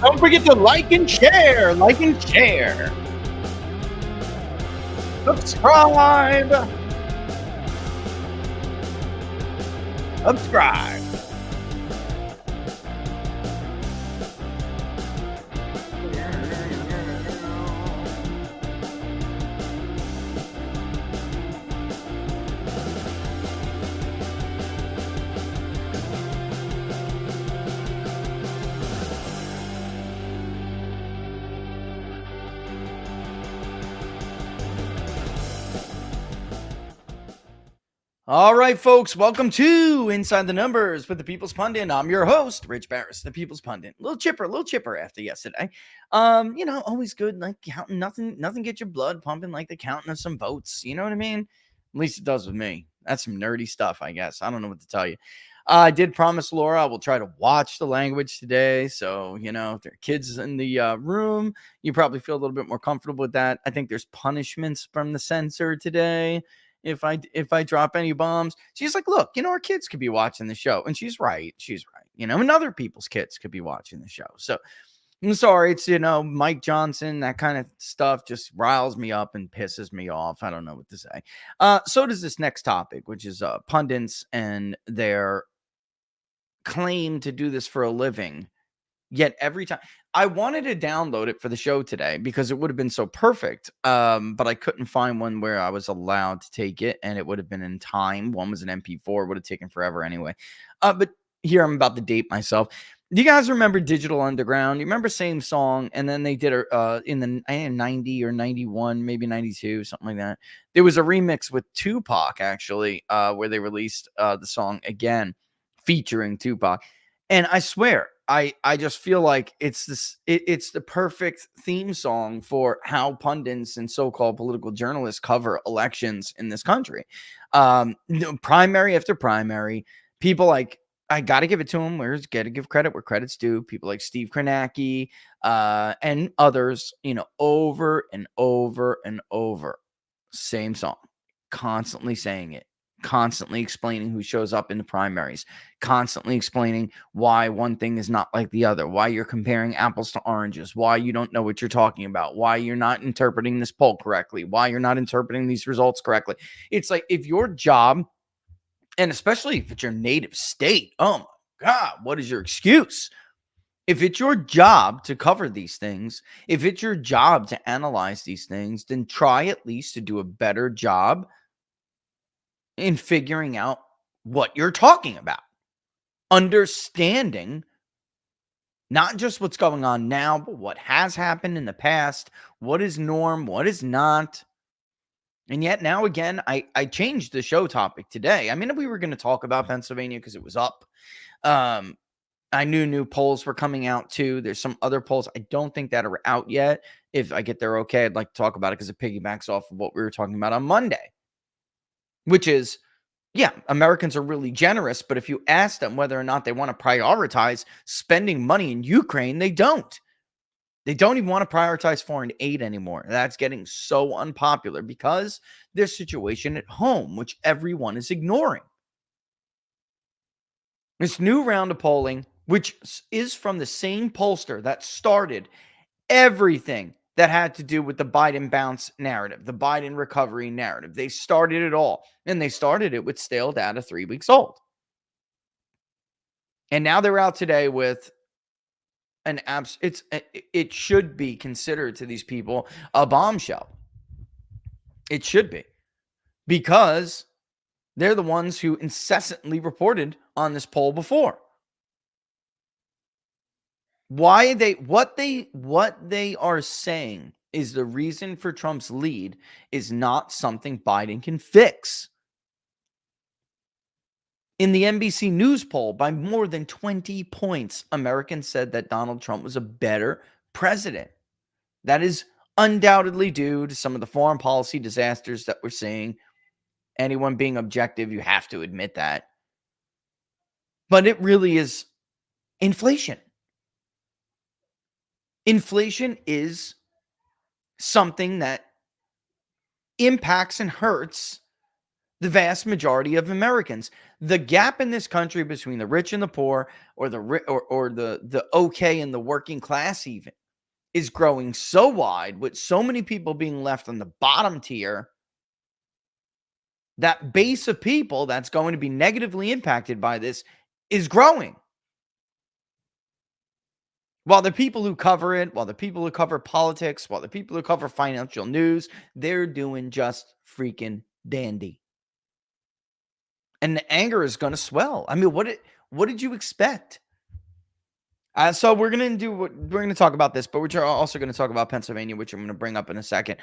Don't forget to like and share. Like and share. Subscribe. Subscribe. All right, folks, welcome to Inside the Numbers with the People's Pundit. I'm your host, Rich Barris, the People's Pundit. A little chipper after yesterday. Always good, like counting nothing gets your blood pumping like the counting of some votes. You know what I mean? At least it does with me. That's some nerdy stuff, I guess. I don't know what to tell you. I did promise Laura I will try to watch the language today. So, if there are kids in the room, you probably feel a little bit more comfortable with that. I think there's punishments from the censor today if I drop any bombs. She's like, look, our kids could be watching the show. And she's right. And other people's kids could be watching the show. So I'm sorry. It's, Mike Johnson, that kind of stuff just riles me up and pisses me off. I don't know what to say. So does this next topic, which is pundits and their claim to do this for a living. Yet every time I wanted to download it for the show today because it would have been so perfect. But I couldn't find one where I was allowed to take it and it would have been in time. One was an MP4, would have taken forever anyway. But here I'm about to date myself. Do you guys remember Digital Underground? You remember same song, and then they did in the 90 or 91, maybe 92, something like that. There was a remix with Tupac actually, where they released the song again, featuring Tupac. And I swear, I just feel like it's the perfect theme song for how pundits and so-called political journalists cover elections in this country. Primary after primary, people like, I got to give it to them. Got to give credit where credit's due. People like Steve Kornacki and others, over and over and over. Same song, constantly saying it. Constantly explaining who shows up in the primaries, constantly explaining why one thing is not like the other, why you're comparing apples to oranges, why you don't know what you're talking about, why you're not interpreting this poll correctly, why you're not interpreting these results correctly. It's like, if your job, and especially if it's your native state, oh my God, what is your excuse? If it's your job to cover these things, if it's your job to analyze these things, then try at least to do a better job in figuring out what you're talking about, understanding not just what's going on now, but what has happened in the past, what is norm, what is not. And yet now again, I changed the show topic today. I mean, we were going to talk about Pennsylvania because it was up. I knew new polls were coming out too. There's some other polls I don't think that are out yet. If I get there okay, I'd like to talk about it because it piggybacks off of what we were talking about on Monday, which is, yeah, Americans are really generous, but if you ask them whether or not they want to prioritize spending money in Ukraine, they don't. They don't even want to prioritize foreign aid anymore. That's getting so unpopular because their situation at home, which everyone is ignoring. This new round of polling, which is from the same pollster that started everything that had to do with the Biden bounce narrative, the Biden recovery narrative. They started it all, and they started it with stale data 3 weeks old. And now they're out today with it should be considered to these people a bombshell. It should be, because they're the ones who incessantly reported on this poll before. What they are saying is the reason for Trump's lead is not something Biden can fix. In the NBC News poll, by more than 20 points, Americans said that Donald Trump was a better president. That is undoubtedly due to some of the foreign policy disasters that we're seeing. Anyone being objective, you have to admit that. But it really is inflation. Inflation is something that impacts and hurts The vast majority of Americans. The gap in this country between the rich and the poor, or the okay and the working class even, is growing so wide, with so many people being left on the bottom tier. That base of people that's going to be negatively impacted by this is growing. While the people who cover it, while the people who cover politics, while the people who cover financial news, they're doing just freaking dandy. And the anger is going to swell. I mean, what did you expect? So we're gonna talk about this, but we're also gonna talk about Pennsylvania, which I'm gonna bring up in a second.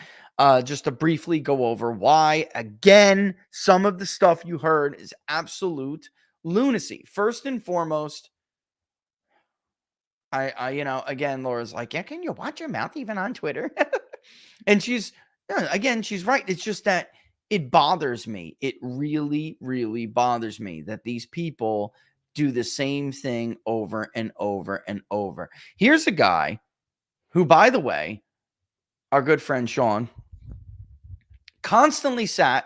Just to briefly go over why, again, some of the stuff you heard is absolute lunacy. First and foremost, again, Laura's like, yeah, can you watch your mouth even on Twitter? And she's right. It's just that it bothers me. It really, really bothers me that these people do the same thing over and over and over. Here's a guy who, by the way, our good friend Sean constantly sat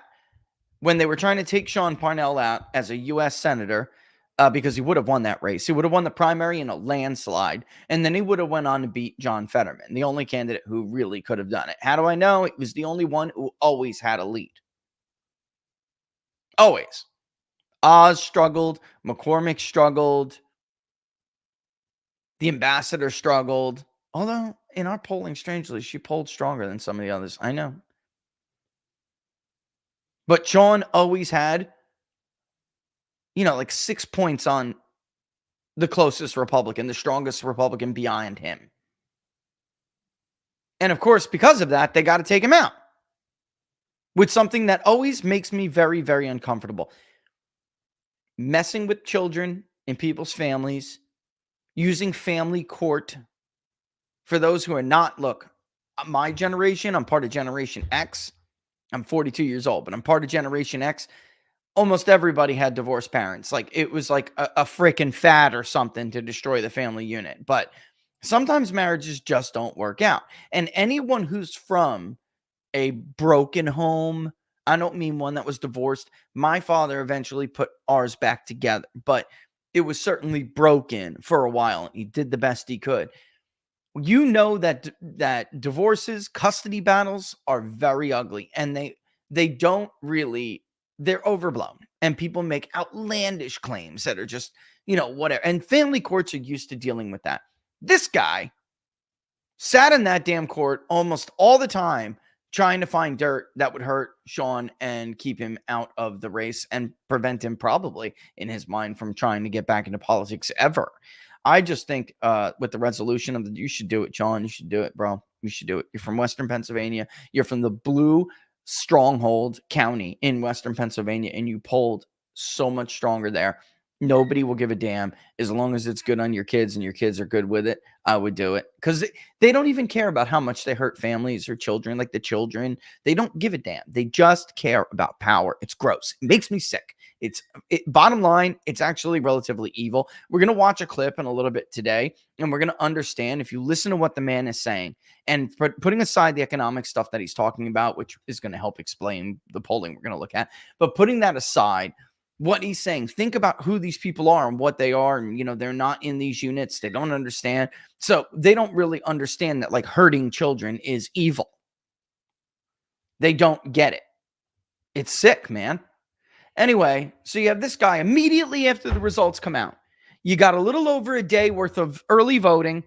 when they were trying to take Sean Parnell out as a U.S. Senator, because he would have won that race. He would have won the primary in a landslide, and then he would have went on to beat John Fetterman, the only candidate who really could have done it. How do I know? It was the only one who always had a lead. Always. Oz struggled. McCormick struggled. The ambassador struggled. Although, in our polling, strangely, she polled stronger than some of the others. I know. But Sean always had, like 6 points on the closest Republican, the strongest Republican behind him. And of course, because of that, they got to take him out. With something that always makes me very, very uncomfortable. Messing with children and people's families, using family court. For those who are not, look, my generation, I'm part of Generation X. I'm 42 years old, but I'm part of Generation X. Almost everybody had divorced parents. Like, it was like a freaking fad or something to destroy the family unit. But sometimes marriages just don't work out. And anyone who's from a broken home, I don't mean one that was divorced. My father eventually put ours back together, but it was certainly broken for a while. He did the best he could. You know that divorces, custody battles are very ugly, and they don't really, they're overblown, and people make outlandish claims that are just, whatever. And family courts are used to dealing with that. This guy sat in that damn court almost all the time trying to find dirt that would hurt Sean and keep him out of the race and prevent him, probably in his mind, from trying to get back into politics ever. I just think with the resolution of you should do it, Sean. You should do it, bro. You should do it. You're from Western Pennsylvania. You're from the blue stronghold county in Western Pennsylvania, and you polled so much stronger there. Nobody will give a damn as long as it's good on your kids and your kids are good with it. I would do it, because they don't even care about how much they hurt families or children. Like the children, they don't give a damn. They just care about power. It's gross. It makes me sick. Bottom line, it's actually relatively evil. We're going to watch a clip in a little bit today, and we're going to understand, if you listen to what the man is saying, and putting aside the economic stuff that he's talking about, which is going to help explain the polling we're going to look at, but putting that aside, what he's saying, think about who these people are and what they are. And, they're not in these units. They don't understand. So they don't really understand that, like, hurting children is evil. They don't get it. It's sick, man. Anyway, so you have this guy immediately after the results come out. You got a little over a day worth of early voting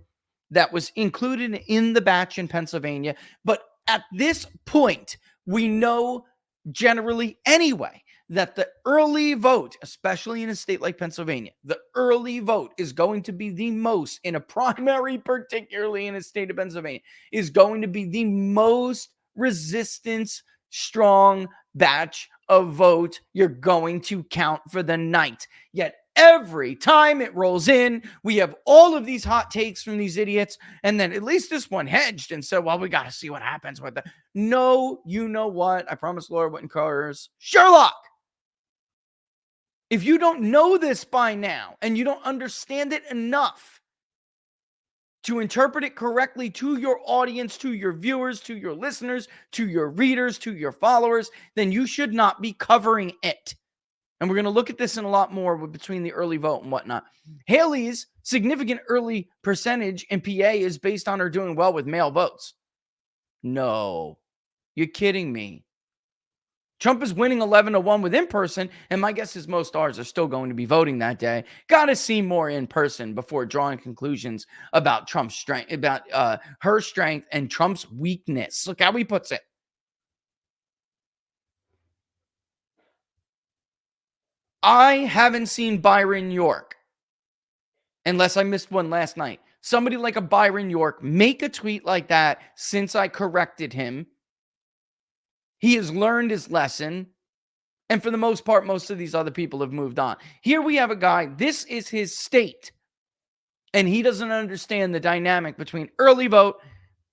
that was included in the batch in Pennsylvania. But at this point, we know generally anyway that the early vote, especially in a state like Pennsylvania, the early vote is going to be the most, in a primary, particularly in a state of Pennsylvania, is going to be the most resistance strong batch of vote you're going to count for the night. Yet every time it rolls in, we have all of these hot takes from these idiots, and then at least this one hedged and said, well, we got to see what happens with that. No, you know what? I promised Laura Whitten Carter's Sherlock. If you don't know this by now, and you don't understand it enough to interpret it correctly to your audience, to your viewers, to your listeners, to your readers, to your followers, then you should not be covering it. And we're going to look at this in a lot more between the early vote and whatnot. Haley's significant early percentage in PA is based on her doing well with mail votes. No, you're kidding me. Trump is winning 11-1 with in-person, and my guess is most R's are still going to be voting that day. Got to see more in person before drawing conclusions about Trump's strength, about her strength and Trump's weakness. Look how he puts it. I haven't seen Byron York, unless I missed one last night. Somebody like a Byron York make a tweet like that since I corrected him. He has learned his lesson. And for the most part, most of these other people have moved on. Here we have a guy, this is his state. And he doesn't understand the dynamic between early vote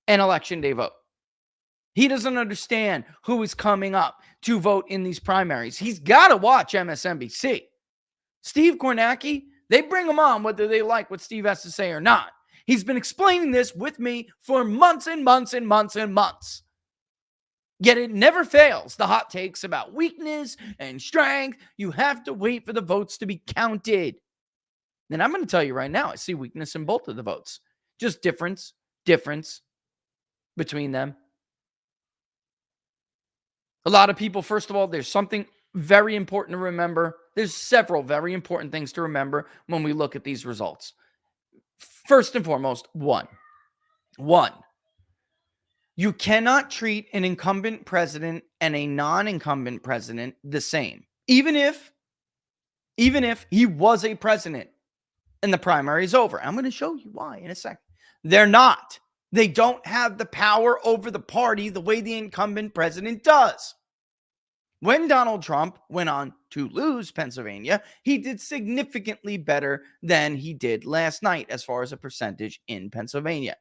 and election day vote. He doesn't understand who is coming up to vote in these primaries. He's got to watch MSNBC. Steve Kornacki, they bring him on whether they like what Steve has to say or not. He's been explaining this with me for months and months and months and months. Yet it never fails. The hot takes about weakness and strength. You have to wait for the votes to be counted. And I'm going to tell you right now, I see weakness in both of the votes. Just difference between them. A lot of people, first of all, there's something very important to remember. There's several very important things to remember when we look at these results. First and foremost, one. You cannot treat an incumbent president and a non-incumbent president the same. Even if he was a president and the primary is over. I'm going to show you why in a second. They're not. They don't have the power over the party the way the incumbent president does. When Donald Trump went on to lose Pennsylvania, he did significantly better than he did last night as far as a percentage in Pennsylvania.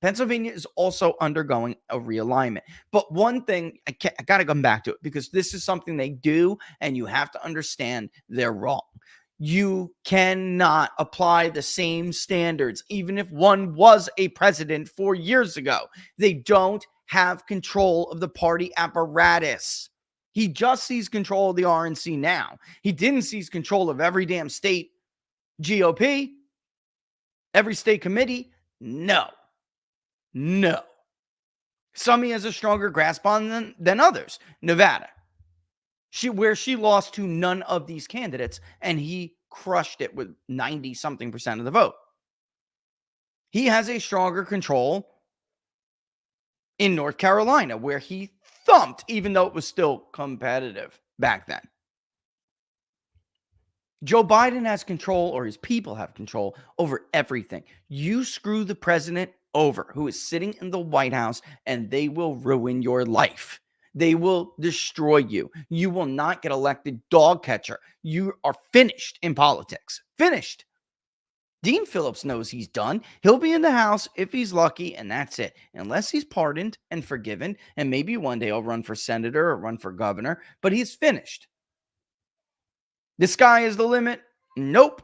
Pennsylvania is also undergoing a realignment. But one thing, I got to come back to it because this is something they do, and you have to understand they're wrong. You cannot apply the same standards, even if one was a president 4 years ago. They don't have control of the party apparatus. He just sees control of the RNC now. He didn't seize control of every damn state GOP, every state committee. No. Some he has a stronger grasp on than others. Nevada, where she lost to none of these candidates, and he crushed it with 90-something% of the vote. He has a stronger control in North Carolina, where he thumped, even though it was still competitive back then. Joe Biden has control, or his people have control over everything. You screw the president over, who is sitting in the White House, and they will ruin your life. They will destroy you. You will not get elected dog catcher. You are finished in politics. Finished. Dean Phillips knows he's done. He'll be in the House if he's lucky, and that's it. Unless he's pardoned and forgiven, and maybe one day he'll run for senator or run for governor, but he's finished. The sky is the limit? Nope.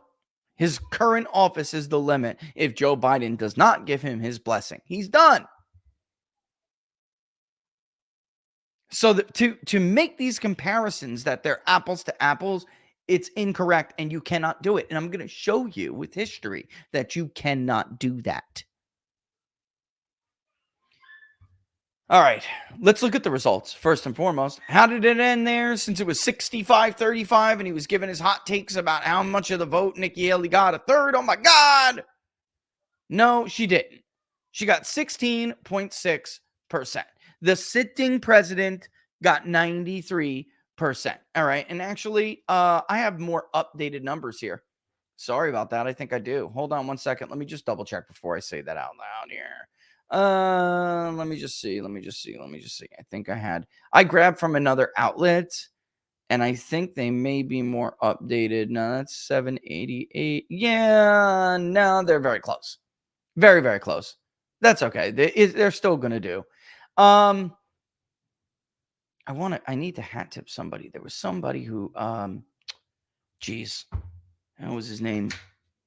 His current office is the limit if Joe Biden does not give him his blessing. He's done. So to make these comparisons that they're apples to apples, it's incorrect, and you cannot do it. And I'm going to show you with history that you cannot do that. All right, let's look at the results first and foremost. How did it end there? Since it was 65-35 and he was giving his hot takes about how much of the vote Nikki Haley got, a third. Oh my God. No, she didn't. She got 16.6%. The sitting president got 93%. All right. And actually, I have more updated numbers here. Sorry about that. I think I do. Hold on one second. Let me just double check before I say that out loud here. Let me just see. I think I grabbed from another outlet, and I think they may be more updated. No, that's 788. Yeah, no, they're very close. Very, very close. That's okay. They're still going to do. I need to hat tip somebody. There was somebody who, what was his name?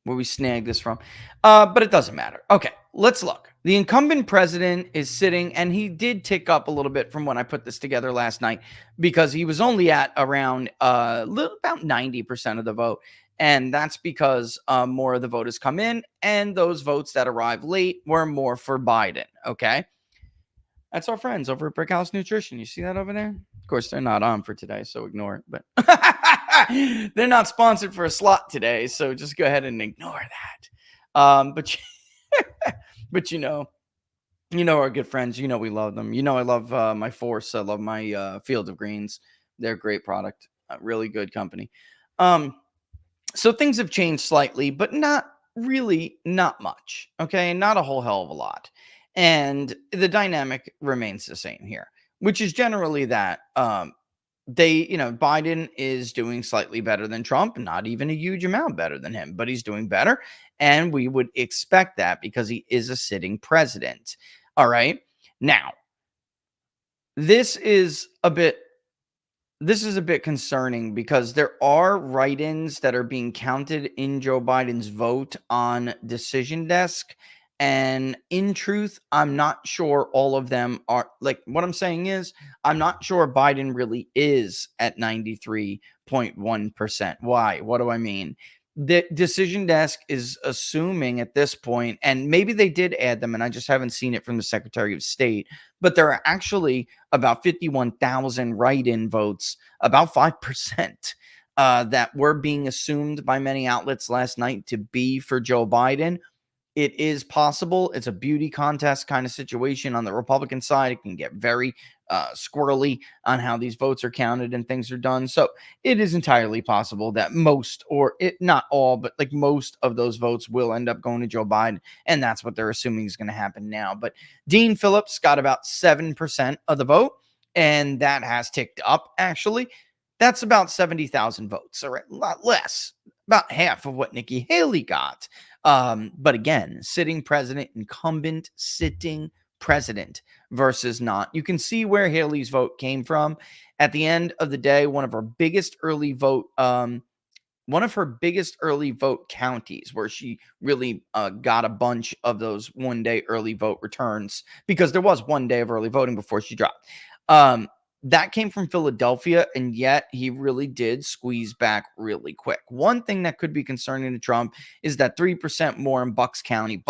Where we snagged this from. But it doesn't matter. Okay. let's look. The incumbent president is sitting, and he did tick up a little bit from when I put this together last night because he was only at around about 90% of the vote. And that's because more of the vote has come in, and those votes that arrived late were more for Biden. Okay. That's our friends over at Brickhouse Nutrition. You see that over there? Of course, they're not on for today, so ignore it. But they're not sponsored for a slot today, so just go ahead and ignore that. But but our good friends. You know we love them. You know I love my Force. I love my Field of Greens. They're a great product. Really good company. So things have changed slightly, but not really, not much. Okay, not a whole hell of a lot. And the dynamic remains the same here, which is generally that Biden is doing slightly better than Trump, not even a huge amount better than him, but he's doing better. And we would expect that because he is a sitting president. All right. Now, this is a bit concerning because there are write-ins that are being counted in Joe Biden's vote on Decision Desk. And in truth, I'm not sure all of them are like what I'm saying is I'm not sure Biden really is at 93.1%. Why? What do I mean? The Decision Desk is assuming at this point, and maybe they did add them, and I just haven't seen it from the Secretary of State, but there are actually about 51,000 write-in votes, about 5%, that were being assumed by many outlets last night to be for Joe Biden. It is possible. It's a beauty contest kind of situation on the Republican side. It can get very squirrely on how these votes are counted and things are done. So it is entirely possible that most, or it not all, but like most of those votes will end up going to Joe Biden. And that's what they're assuming is going to happen now. But Dean Phillips got about 7% of the vote, and that has ticked up, actually. That's about 70,000 votes, or a lot less, about half of what Nikki Haley got. But again, sitting president, incumbent, sitting president versus not. You can see where Haley's vote came from. At the end of the day, one of her biggest early vote counties where she really got a bunch of those 1 day early vote returns, because there was 1 day of early voting before she dropped. That came from Philadelphia, and yet he really did squeeze back really quick. One thing that could be concerning to Trump is that 3% more in Bucks County.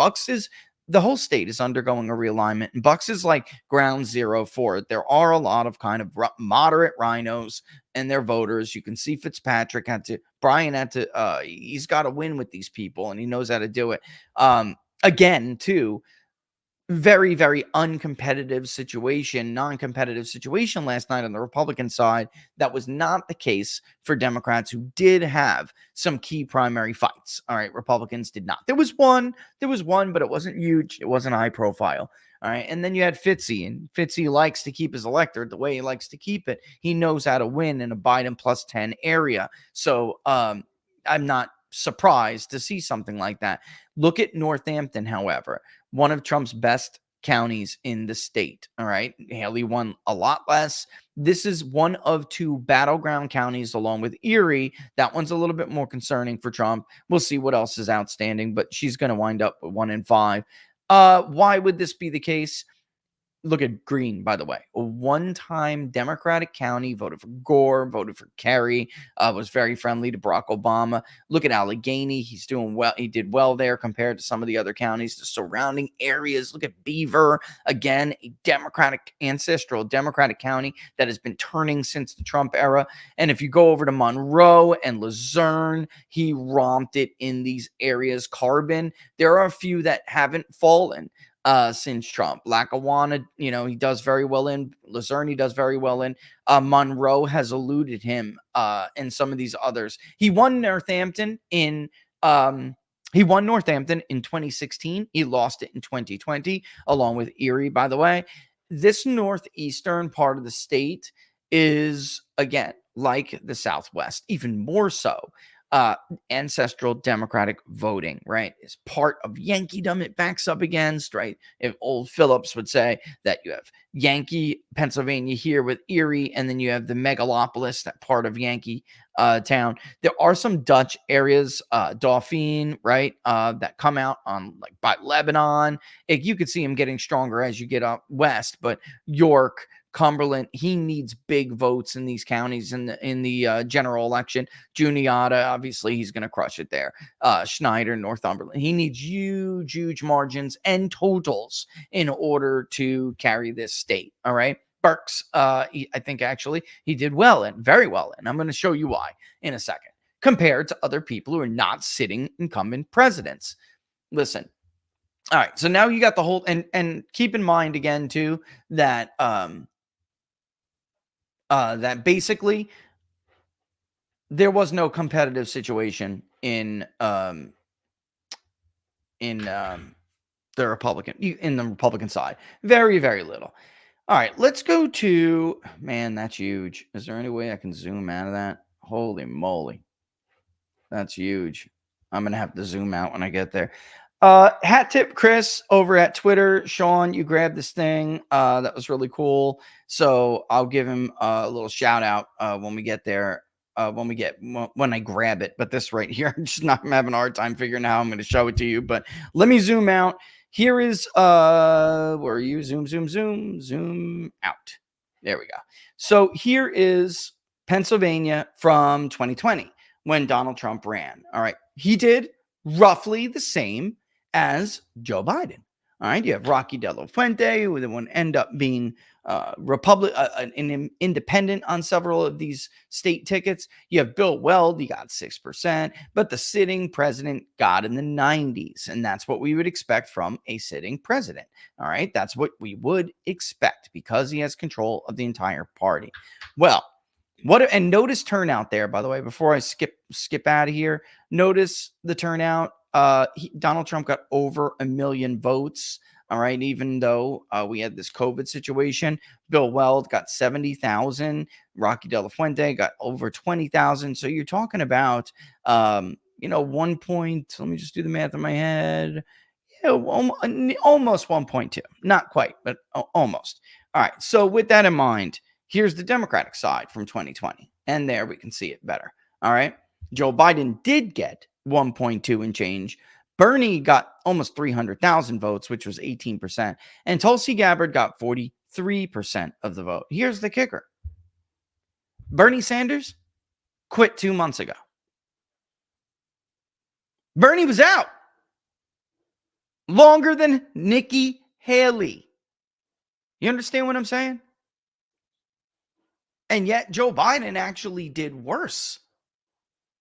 The whole state is undergoing a realignment, and Bucks is like ground zero for it. There are a lot of kind of moderate rhinos and their voters. You can see Fitzpatrick he's got to win with these people, and he knows how to do it. Again, too, very, very non-competitive situation last night on the Republican side. That was not the case for Democrats, who did have some key primary fights. All right, Republicans did not. There was one, but it wasn't huge. It wasn't high profile. All right, and then you had Fitzy, and Fitzy likes to keep his electorate the way he likes to keep it. He knows how to win in a Biden plus 10 area. So I'm not surprised to see something like that. Look at Northampton, however, one of Trump's best counties in the state. All right. Haley won a lot less. This is one of two battleground counties along with Erie. That one's a little bit more concerning for Trump. We'll see what else is outstanding, but she's going to wind up with 1 in 5. Why would this be the case? Look at Greene, by the way, a one-time Democratic county, voted for Gore, voted for Kerry, was very friendly to Barack Obama. Look at Allegheny. He's doing well. He did well there compared to some of the other counties, the surrounding areas. Look at Beaver, again, a ancestral Democratic county that has been turning since the Trump era. And if you go over to Monroe and Luzerne, he romped it in these areas. Carbon, there are a few that haven't fallen since Trump. Lackawanna, he does very well in. Luzerne, he does very well in. Monroe has eluded him, and some of these others. He won Northampton in 2016. He lost it in 2020, along with Erie, by the way. This northeastern part of the state is, again, like the Southwest, even more so. uh, ancestral democratic voting, right, is part of Yankeedom it backs up against, right? If old Phillips would say that you have Yankee, Pennsylvania here with Erie, and then you have the megalopolis, that part of Yankee town. There are some Dutch areas, Dauphine, right, that come out on like by Lebanon. You could see him getting stronger as you get up west, but York, Cumberland, he needs big votes in these counties in the general election. Juniata, obviously, he's going to crush it there. Schneider, Northumberland, he needs huge margins and totals in order to carry this state. All right. Burks, I think actually he did well and very well. And I'm going to show you why in a second, compared to other people who are not sitting incumbent presidents. Listen. All right. So now you got the whole, and keep in mind again, too, that, that basically there was no competitive situation in the Republican side. Very little. All right, let's go to, man, that's huge. Is there any way I can zoom out of that? Holy moly. That's huge. I'm gonna have to zoom out when I get there. Hat tip Chris over at Twitter. Sean, you grabbed this thing. That was really cool. So I'll give him a little shout out when we get there. When I grab it. But this right here, I'm having a hard time figuring out how I'm going to show it to you. But let me zoom out. Here is where are you? Zoom out. There we go. So here is Pennsylvania from 2020 when Donald Trump ran. All right. He did roughly the same as Joe Biden. All right. You have Rocky De La Fuente, who would end up being an independent on several of these state tickets. You have Bill Weld, he got 6%, but the sitting president got in the 90s. And that's what we would expect from a sitting president. All right. That's what we would expect because he has control of the entire party. Well, and notice turnout there, by the way, before I skip out of here, notice the turnout. Donald Trump got over 1 million votes. All right. Even though we had this COVID situation, Bill Weld got 70,000. Rocky De La Fuente got over 20,000. So you're talking about, 1 point. Let me just do the math in my head. Yeah, almost 1.2. Not quite, but almost. All right. So with that in mind, here's the Democratic side from 2020. And there we can see it better. All right. Joe Biden did get 1.2 and change. Bernie got almost 300,000 votes, which was 18%. And Tulsi Gabbard got 43% of the vote. Here's the kicker. Bernie Sanders quit 2 months ago. Bernie was out longer than Nikki Haley. You understand what I'm saying? And yet Joe Biden actually did worse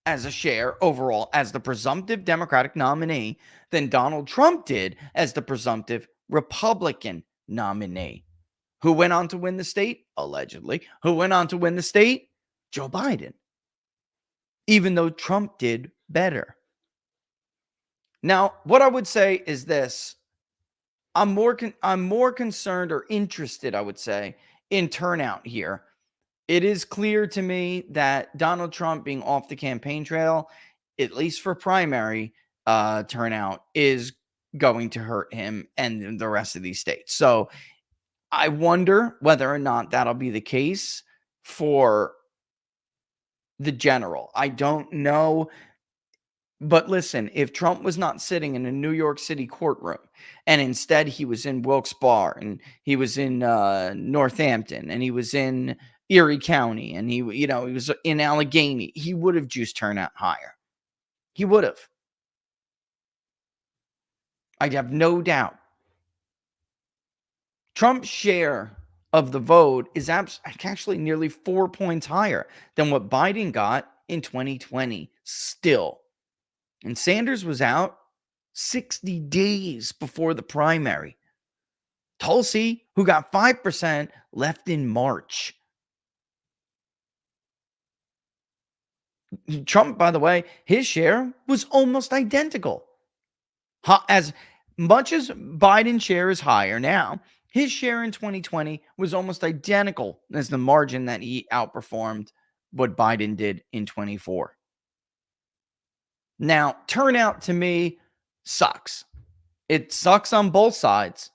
as a share overall as the presumptive Democratic nominee than Donald Trump did as the presumptive Republican nominee. Who went on to win the state? Allegedly. Who went on to win the state? Joe Biden. Even though Trump did better. Now, what I would say is this. I'm more concerned or interested, I would say, in turnout here. It is clear to me that Donald Trump being off the campaign trail, at least for primary turnout, is going to hurt him and the rest of these states. So I wonder whether or not that'll be the case for the general. I don't know. But listen, if Trump was not sitting in a New York City courtroom and instead he was in Wilkes-Barre and he was in Northampton and he was in Erie County and he was in Allegheny, he would have juiced turnout higher. He would have. I have no doubt. Trump's share of the vote is actually nearly 4 points higher than what Biden got in 2020 still. And Sanders was out 60 days before the primary. Tulsi, who got 5%, left in March. Trump, by the way, his share was almost identical. As much as Biden's share is higher now, his share in 2020 was almost identical as the margin that he outperformed what Biden did in 24. Now, turnout to me sucks. It sucks on both sides.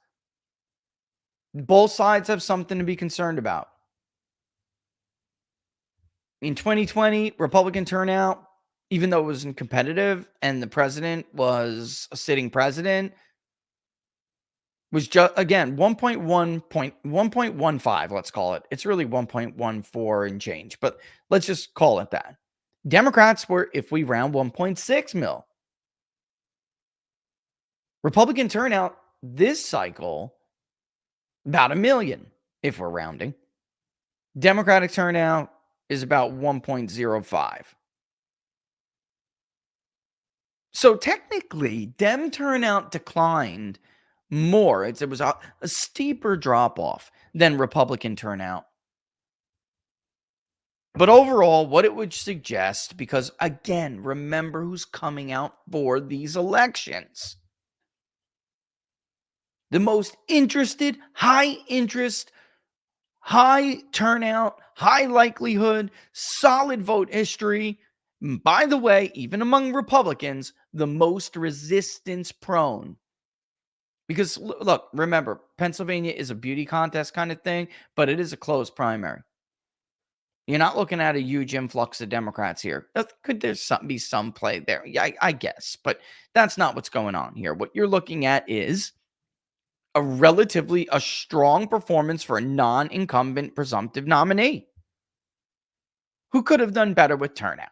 Both sides have something to be concerned about. In 2020, Republican turnout, even though it was competitive and the president was a sitting president, was just again 1.15, let's call it. It's really 1.14 and change, but let's just call it that. Democrats were, if we round, 1.6 mil. Republican turnout this cycle, about 1 million, if we're rounding. Democratic turnout is about 1.05. So technically, Dem turnout declined more. It was a steeper drop off than Republican turnout. But overall, what it would suggest, because again, remember who's coming out for these elections. The most interested, high interest, high turnout, high likelihood, solid vote history. By the way, even among Republicans, the most resistance prone. Because look, remember, Pennsylvania is a beauty contest kind of thing, but it is a closed primary. You're not looking at a huge influx of Democrats here. Could there be some play there? Yeah, I guess, but that's not what's going on here. What you're looking at is a strong performance for a non-incumbent presumptive nominee who could have done better with turnout.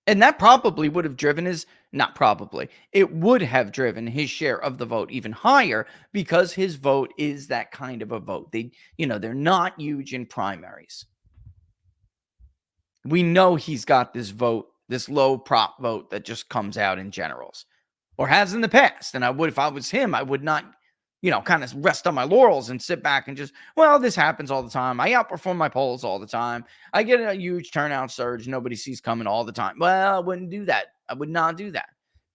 And that probably would have driven it would have driven his share of the vote even higher because his vote is that kind of a vote. They're not huge in primaries. We know he's got this vote, this low prop vote that just comes out in generals or has in the past. And if I was him, I would not, kind of rest on my laurels and sit back and just, well, this happens all the time. I outperform my polls all the time. I get a huge turnout surge nobody sees coming all the time. Well, I wouldn't do that. I would not do that.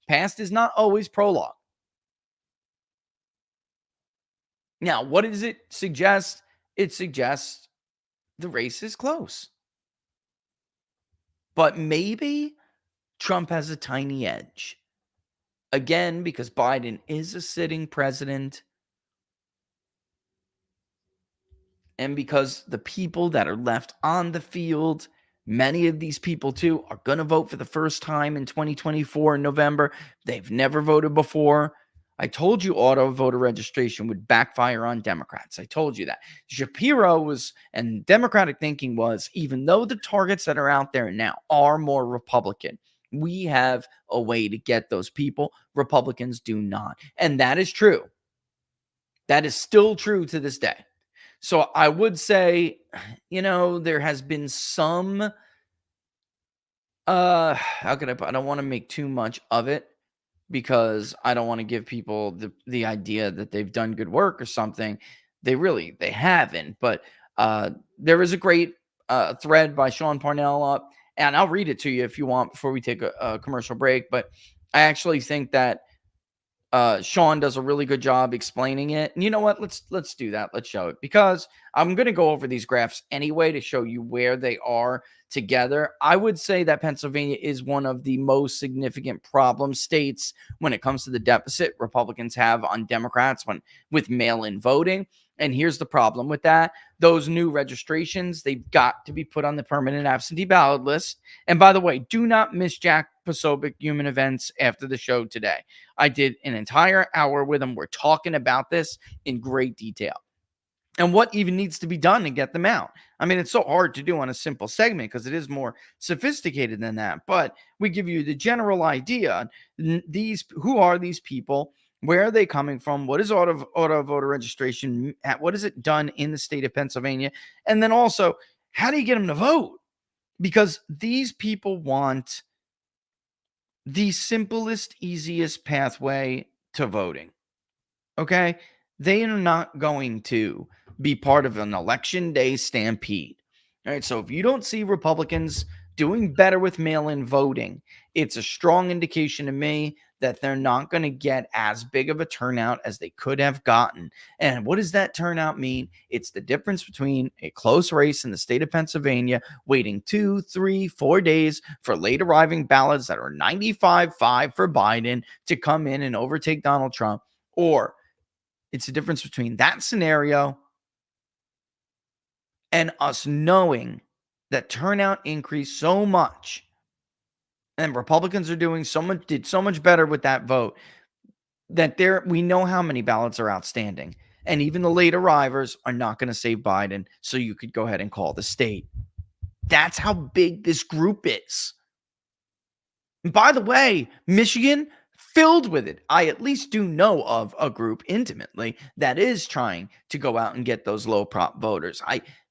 Past is not always prologue. Now, what does it suggest? It suggests the race is close. But maybe Trump has a tiny edge. Again, because Biden is a sitting president. And because the people that are left on the field, many of these people too are going to vote for the first time in 2024 in November. They've never voted before. I told you auto voter registration would backfire on Democrats. I told you that. And Democratic thinking was, even though the targets that are out there now are more Republican, we have a way to get those people. Republicans do not. And that is true. That is still true to this day. So I would say, there has been some, how could I don't want to make too much of it because I don't want to give people the idea that they've done good work or something. They haven't. But there is a great thread by Sean Parnell up, and I'll read it to you if you want before we take a commercial break. But I actually think that Sean does a really good job explaining it. And you know what? Let's do that. Let's show it because I'm going to go over these graphs anyway to show you where they are together. I would say that Pennsylvania is one of the most significant problem states when it comes to the deficit Republicans have on Democrats with mail-in voting. And here's the problem with that. Those new registrations, they've got to be put on the permanent absentee ballot list. And by the way, do not miss Jack Posobiec Human Events after the show today. I did an entire hour with him. We're talking about this in great detail and what even needs to be done to get them out. I mean, it's so hard to do on a simple segment because it is more sophisticated than that. But we give you the general idea. Who are these people? Where are they coming from? What is auto voter registration? What is it done in the state of Pennsylvania? And then also, how do you get them to vote? Because these people want the simplest, easiest pathway to voting. Okay? They are not going to be part of an election day stampede. All right. So if you don't see Republicans doing better with mail-in voting. It's a strong indication to me that they're not going to get as big of a turnout as they could have gotten. And what does that turnout mean? It's the difference between a close race in the state of Pennsylvania, waiting 2, 3, 4 days for late arriving ballots that are 95-5 for Biden to come in and overtake Donald Trump, or it's the difference between that scenario and us knowing that turnout increased so much and Republicans are did so much better with that vote that we know how many ballots are outstanding. And even the late arrivers are not going to save Biden. So you could go ahead and call the state. That's how big this group is. And by the way, Michigan filled with it. I at least do know of a group intimately that is trying to go out and get those low prop voters.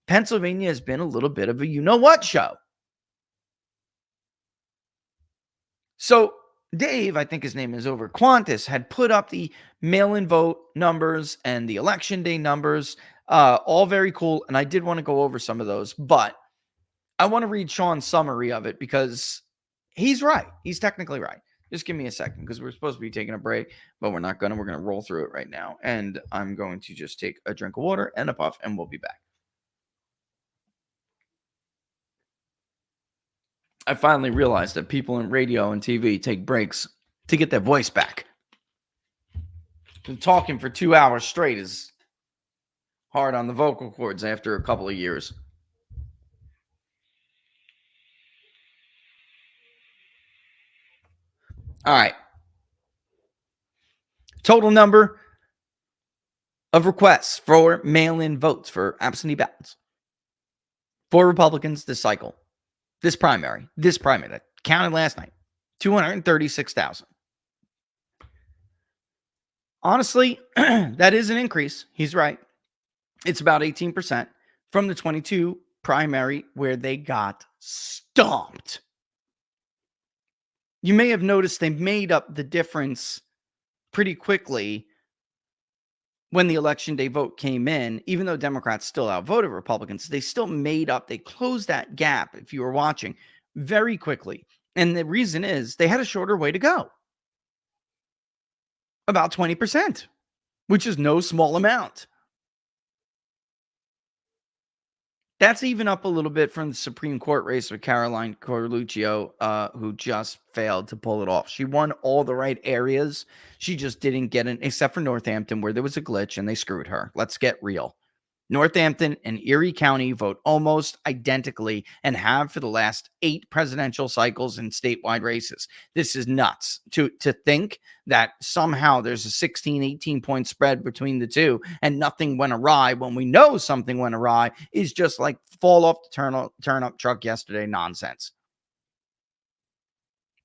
Pennsylvania has been a little bit of a you know what show. So Dave, I think his name is over, Qantas had put up the mail-in vote numbers and the election day numbers, all very cool. And I did want to go over some of those, but I want to read Sean's summary of it because he's right. He's technically right. Just give me a second because we're supposed to be taking a break, but we're not going to. We're going to roll through it right now. And I'm going to just take a drink of water and a puff, and we'll be back. I finally realized that people in radio and TV take breaks to get their voice back. And talking for 2 hours straight is hard on the vocal cords after a couple of years. All right. Total number of requests for mail-in votes for absentee ballots for Republicans this cycle. This primary that counted last night, 236,000. Honestly, that is an increase. He's right. It's about 18% from the 22 primary where they got stomped. You may have noticed they made up the difference pretty quickly when the election day vote came in. Even though Democrats still outvoted Republicans, they still they closed that gap, if you were watching, very quickly. And the reason is they had a shorter way to go. About 20%, which is no small amount. That's even up a little bit from the Supreme Court race with Caroline Corluccio, who just failed to pull it off. She won all the right areas. She just didn't get in, except for Northampton, where there was a glitch and they screwed her. Let's get real. Northampton and Erie County vote almost identically and have for the last 8 presidential cycles in statewide races. This is nuts to think that somehow there's a 16, 18-point spread between the two and nothing went awry when we know something went awry is just like fall off the turnip truck yesterday nonsense.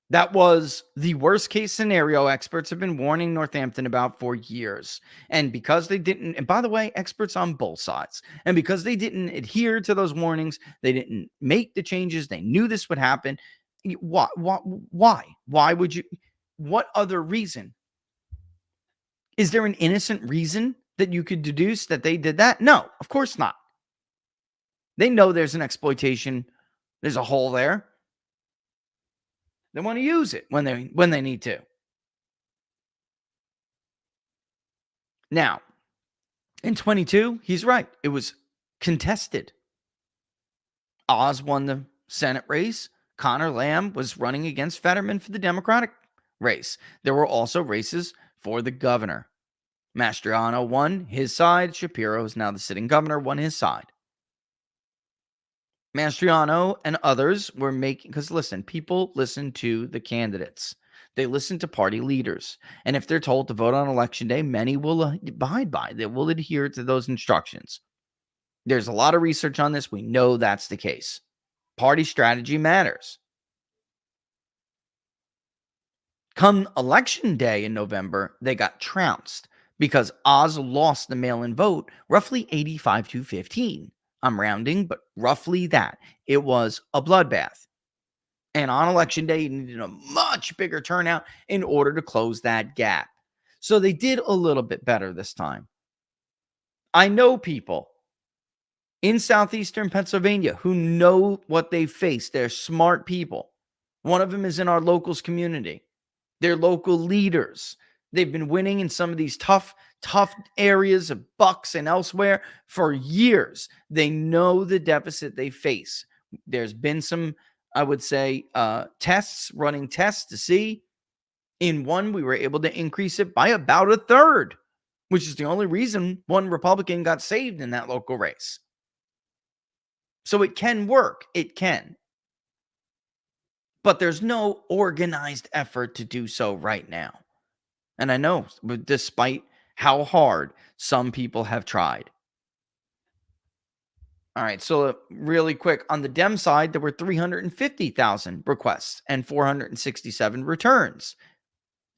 That was the worst case scenario experts have been warning Northampton about for years. And because they didn't, and by the way, experts on both sides, and because they didn't adhere to those warnings, they didn't make the changes. They knew this would happen. Why? Why would you? What other reason? Is there an innocent reason that you could deduce that they did that? No, of course not. They know there's an exploitation. There's a hole there. They want to use it when they need to. Now, in 22, he's right. It was contested. Oz won the Senate race. Connor Lamb was running against Fetterman for the Democratic race. There were also races for the governor. Mastriano won his side. Shapiro is now the sitting governor, won his side. Mastriano and others were making, because listen, people listen to the candidates. They listen to party leaders. And if they're told to vote on election day, many will abide by. They will adhere to those instructions. There's a lot of research on this. We know that's the case. Party strategy matters. Come election day in November, they got trounced because Oz lost the mail-in vote roughly 85-15. I'm rounding, but roughly that. It was a bloodbath. And on election day, you needed a much bigger turnout in order to close that gap. So they did a little bit better this time. I know people in southeastern Pennsylvania who know what they face. They're smart people. One of them is in our locals community. They're local leaders. They've been winning in some of these tough areas of Bucks and elsewhere for years. They know the deficit they face. There's been some, I would say, running tests to see. In one, we were able to increase it by about a third, which is the only reason one Republican got saved in that local race. So it can work. It can. But there's no organized effort to do so right now. And I know, but despite how hard some people have tried. All right, so really quick, on the Dem side, there were 350,000 requests and 467 returns.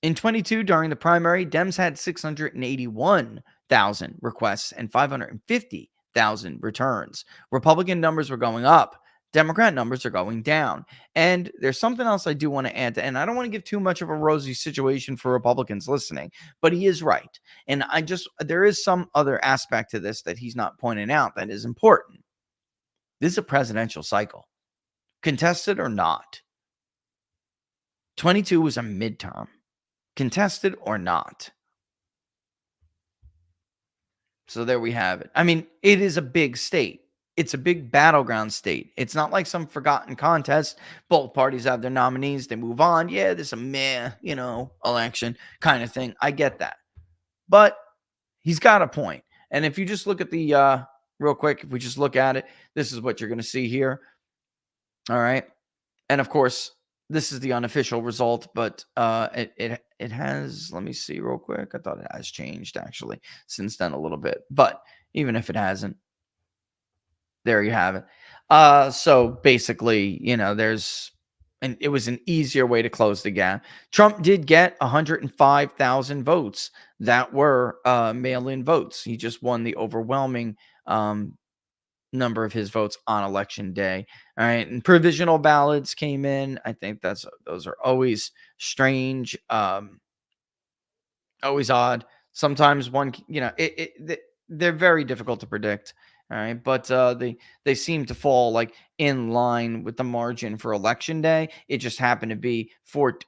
In 22, during the primary, Dems had 681,000 requests and 550,000 returns. Republican numbers were going up. Democrat numbers are going down. And there's something else I do want to add to, and I don't want to give too much of a rosy situation for Republicans listening, but he is right. And there is some other aspect to this that he's not pointing out that is important. This is a presidential cycle, contested or not. 22 was a midterm, contested or not. So there we have it. I mean, it is a big state. It's a big battleground state. It's not like some forgotten contest. Both parties have their nominees. They move on. Yeah, this is a meh, election kind of thing. I get that. But he's got a point. And if you just look at the, real quick, if we just look at it, this is what you're going to see here. All right. And of course, this is the unofficial result, but it has, let me see real quick. I thought it has changed actually since then a little bit, but even if it hasn't, there you have it. So basically, it was an easier way to close the gap. Trump did get 105,000 votes that were mail-in votes. He just won the overwhelming number of his votes on election day. All right. And provisional ballots came in. I think those are always strange, always odd. Sometimes they're very difficult to predict. All right. But they seem to fall like in line with the margin for election day. It just happened to be for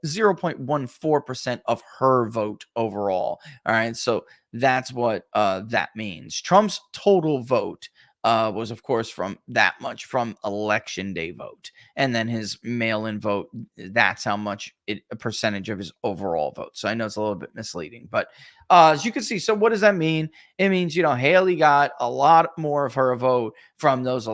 0.14% of her vote overall. All right. So that's what that means. Trump's total vote was, of course, from that much from election day vote. And then his mail-in vote, that's how much a percentage of his overall vote. So I know it's a little bit misleading. But as you can see, so what does that mean? It means, Haley got a lot more of her vote from those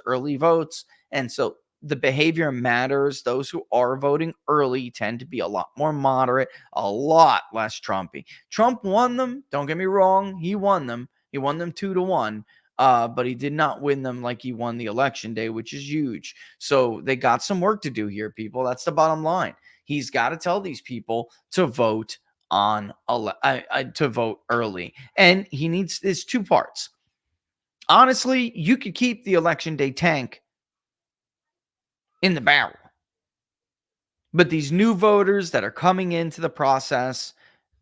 early votes. And so the behavior matters. Those who are voting early tend to be a lot more moderate, a lot less Trumpy. Trump won them. Don't get me wrong. He won them. He won them 2-1. But he did not win them like he won the election day, which is huge. So they got some work to do here, people. That's the bottom line. He's got to tell these people to vote to vote early, and he needs this 2 parts. Honestly, you could keep the election day tank in the barrel, but these new voters that are coming into the process,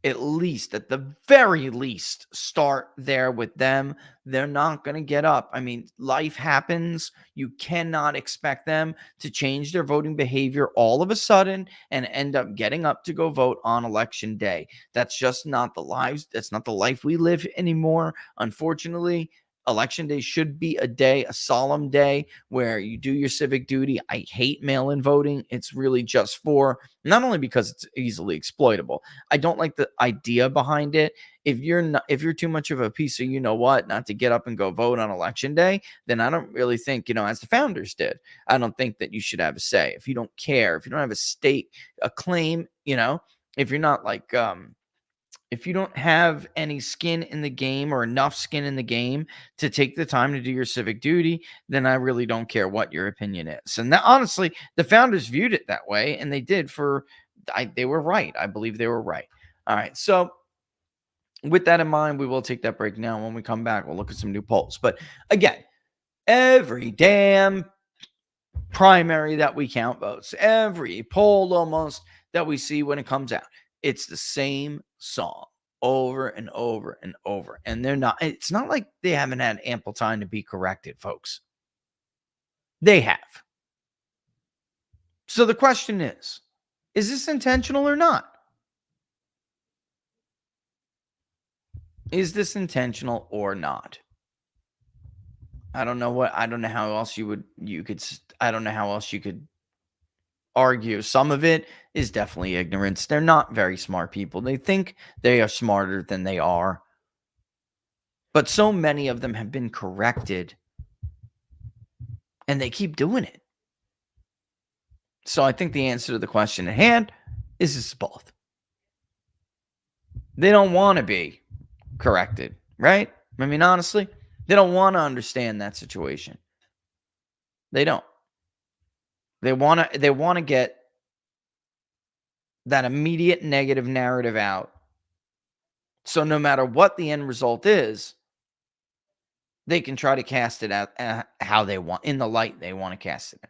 at the very least, start there with them. They're not going to get up. I mean, life happens. You cannot expect them to change their voting behavior all of a sudden and end up getting up to go vote on election day. That's just not that's not the life we live anymore. Unfortunately, election day should be a solemn day where you do your civic duty. I hate mail-in voting. It's really just for, not only because it's easily exploitable. I don't like the idea behind it. If you're too much of a piece of not to get up and go vote on election day, then I don't really think, as the founders did, I don't think that you should have a say. If you don't care, if you don't have a claim, if you're not like, if you don't have any skin in the game or enough skin in the game to take the time to do your civic duty, then I really don't care what your opinion is. And that, honestly, the founders viewed it that way, and they did they were right. I believe they were right. All right. So with that in mind, we will take that break now. When we come back, we'll look at some new polls. But again, every damn primary that we count votes, every poll almost that we see when it comes out, it's the same song over and over and over. And it's not like they haven't had ample time to be corrected, folks. They have. So the question is this intentional or not? Is this intentional or not? I don't know how else I don't know how else you could argue. Some of it is definitely ignorance. They're not very smart people. They think they are smarter than they are. But so many of them have been corrected and they keep doing it. So I think the answer to the question at hand is this both. They don't want to be corrected, right? I mean, honestly, they don't want to understand that situation. They don't. They want to get that immediate negative narrative out. So no matter what the end result is, they can try to cast it out how they want, in the light they want to cast it in.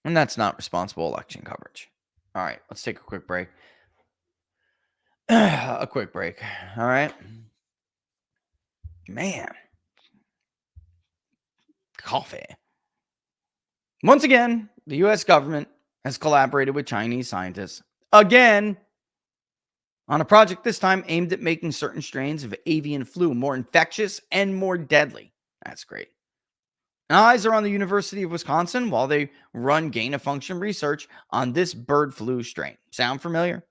And that's not responsible election coverage. All right, let's take a quick break. A quick break. All right. Man. Coffee. Once again, the U.S. government has collaborated with Chinese scientists again on a project this time aimed at making certain strains of avian flu more infectious and more deadly. That's great. Eyes are on the University of Wisconsin while they run gain-of-function research on this bird flu strain. Sound familiar?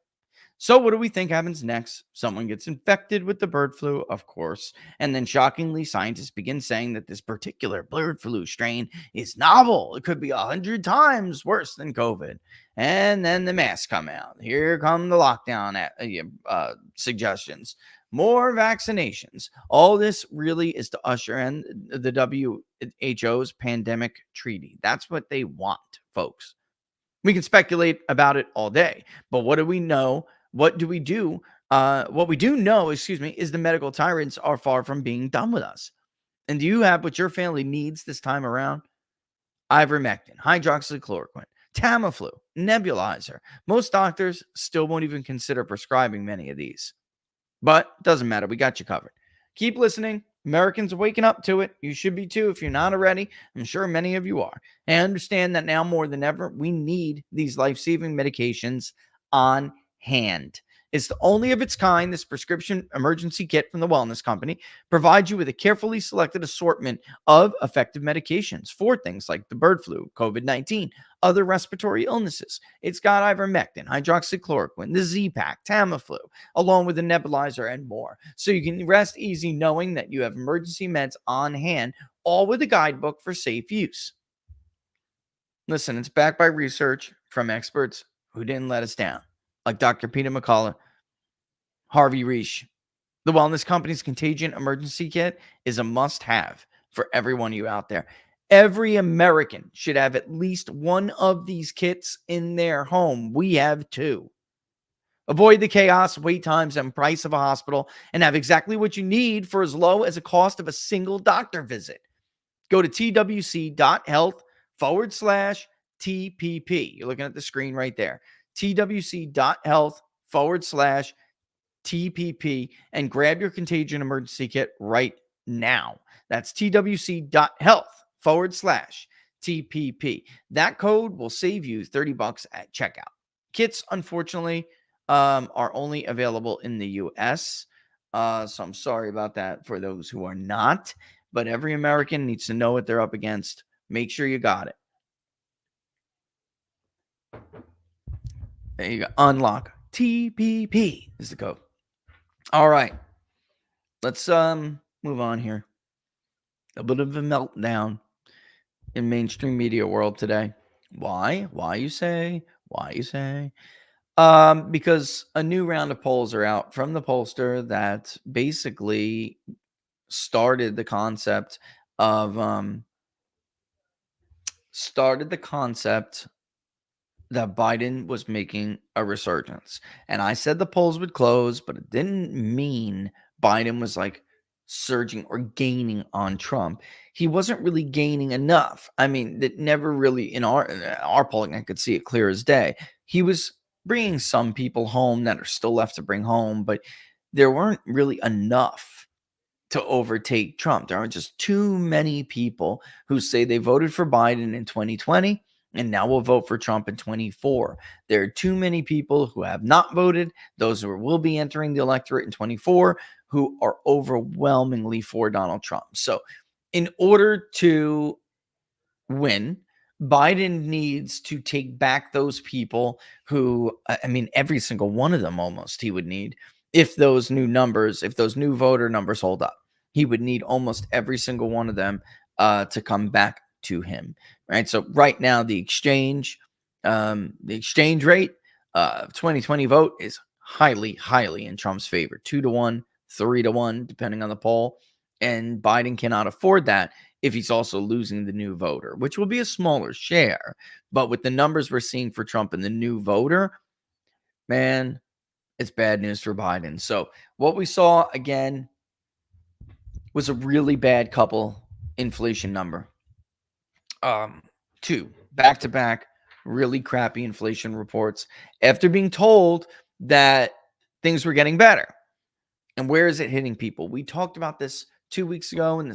So what do we think happens next? Someone gets infected with the bird flu, of course, and then shockingly, scientists begin saying that this particular bird flu strain is novel. It could be 100 times worse than COVID. And then the masks come out. Here come the lockdown suggestions. More vaccinations. All this really is to usher in the WHO's pandemic treaty. That's what they want, folks. We can speculate about it all day, but what do we know? What do we do? What we do know, is the medical tyrants are far from being done with us. And do you have what your family needs this time around? Ivermectin, hydroxychloroquine, Tamiflu, nebulizer. Most doctors still won't even consider prescribing many of these. But it doesn't matter. We got you covered. Keep listening. Americans are waking up to it. You should be too if you're not already. I'm sure many of you are. And understand that now more than ever, we need these life-saving medications on hand. It's the only of its kind. This prescription emergency kit from the Wellness Company provides you with a carefully selected assortment of effective medications for things like the bird flu, COVID-19, other respiratory illnesses. It's got ivermectin, hydroxychloroquine, the Z-Pack, Tamiflu, along with a nebulizer and more. So you can rest easy knowing that you have emergency meds on hand, all with a guidebook for safe use. Listen, it's backed by research from experts who didn't let us down, like Dr. Peter McCullough, Harvey Reich. The Wellness Company's Contagion emergency kit is a must-have for everyone you out there. Every American should have at least one of these kits in their home. We have two. Avoid the chaos, wait times, and price of a hospital, and have exactly what you need for as low as a cost of a single doctor visit. Go to twc.health/TPP. You're looking at the screen right there. twc.health/TPP and grab your Contagion emergency kit right now. That's twc.health/TPP. That code will save you $30 at checkout. Kits, unfortunately, are only available in the US. So I'm sorry about that for those who are not, but every American needs to know what they're up against. Make sure you got it. There you go. Unlock TPP is the code. All right. Let's move on here. A bit of a meltdown in mainstream media world today. Why? Why you say? Because a new round of polls are out from the pollster that basically started the concept of that Biden was making a resurgence. And I said the polls would close, but it didn't mean Biden was like surging or gaining on Trump. He wasn't really gaining enough. I mean, that never really in our polling, I could see it clear as day. He was bringing some people home that are still left to bring home, but there weren't really enough to overtake Trump. There are just too many people who say they voted for Biden in 2020 and now will vote for Trump in 24. There are too many people who have not voted, those who will be entering the electorate in 24, who are overwhelmingly for Donald Trump. So, in order to win, Biden needs to take back those people who, I mean, every single one of them almost he would need if those new numbers, if those new voter numbers hold up. He would need almost every single one of them to come back to him, right? So right now, the exchange rate, 2020 vote is highly, highly in Trump's favor, 2-1, 3-1, depending on the poll. And Biden cannot afford that if he's also losing the new voter, which will be a smaller share. But with the numbers we're seeing for Trump and the new voter, man, it's bad news for Biden. So what we saw again was a really bad couple inflation number. Two back-to-back really crappy inflation reports after being told that things were getting better. And where is it hitting people? We talked about this 2 weeks ago in the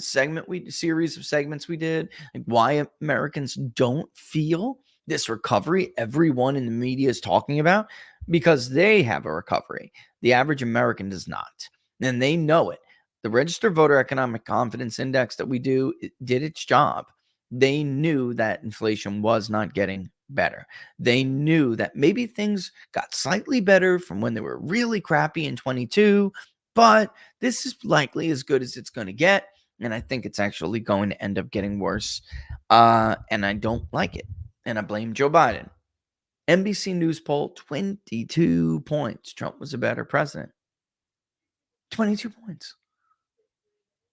series of segments we did, like why Americans don't feel this recovery everyone in the media is talking about, because they have a recovery. The average American does not, and they know it. The Registered Voter Economic Confidence Index that we do, it did its job. They knew that inflation was not getting better. They knew that maybe things got slightly better from when they were really crappy in 22, but this is likely as good as it's going to get. And I think it's actually going to end up getting worse. And I don't like it. And I blame Joe Biden. NBC News poll, 22 points. Trump was a better president. 22 points.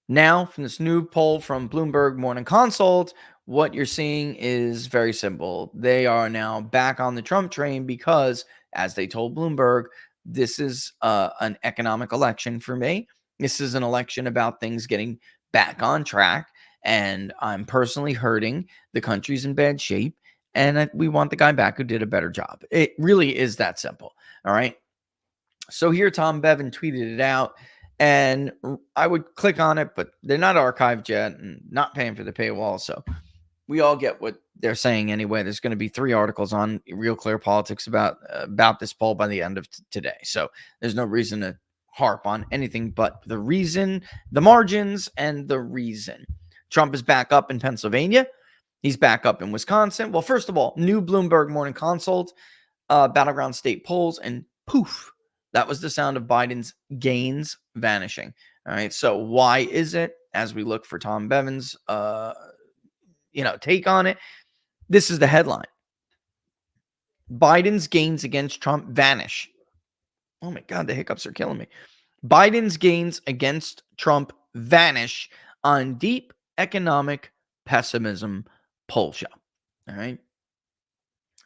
Now, from this new poll from Bloomberg Morning Consult, what you're seeing is very simple. They are now back on the Trump train because, as they told Bloomberg, this is an economic election for me. This is an election about things getting back on track. And I'm personally hurting. The country's in bad shape. And we want the guy back who did a better job. It really is that simple. All right. So here, Tom Bevan tweeted it out. And I would click on it, but they're not archived yet and not paying for the paywall. So we all get what they're saying anyway. There's going to be 3 articles on Real Clear Politics about this poll by the end of today. So there's no reason to harp on anything but the reason, the margins, and the reason. Trump is back up in Pennsylvania. He's back up in Wisconsin. Well, first of all, new Bloomberg Morning Consult, battleground state polls, and poof, that was the sound of Biden's gains vanishing. All right. So why is it, as we look for Tom Bevan's, take on it? This is the headline. Biden's gains against Trump vanish. Oh my God, the hiccups are killing me. Biden's gains against Trump vanish on deep economic pessimism poll show. All right.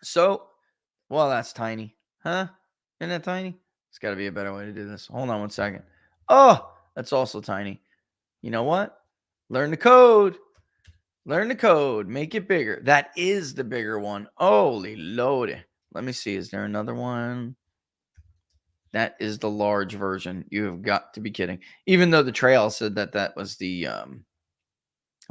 So, well, that's tiny. Huh? Isn't that tiny? It's got to be a better way to do this. Hold on one second. Oh, that's also tiny. You know what? Learn the code. Learn the code. Make it bigger. That is the bigger one. Holy lordy. Let me see. Is there another one? That is the large version. You have got to be kidding. Even though the trail said that was the... Am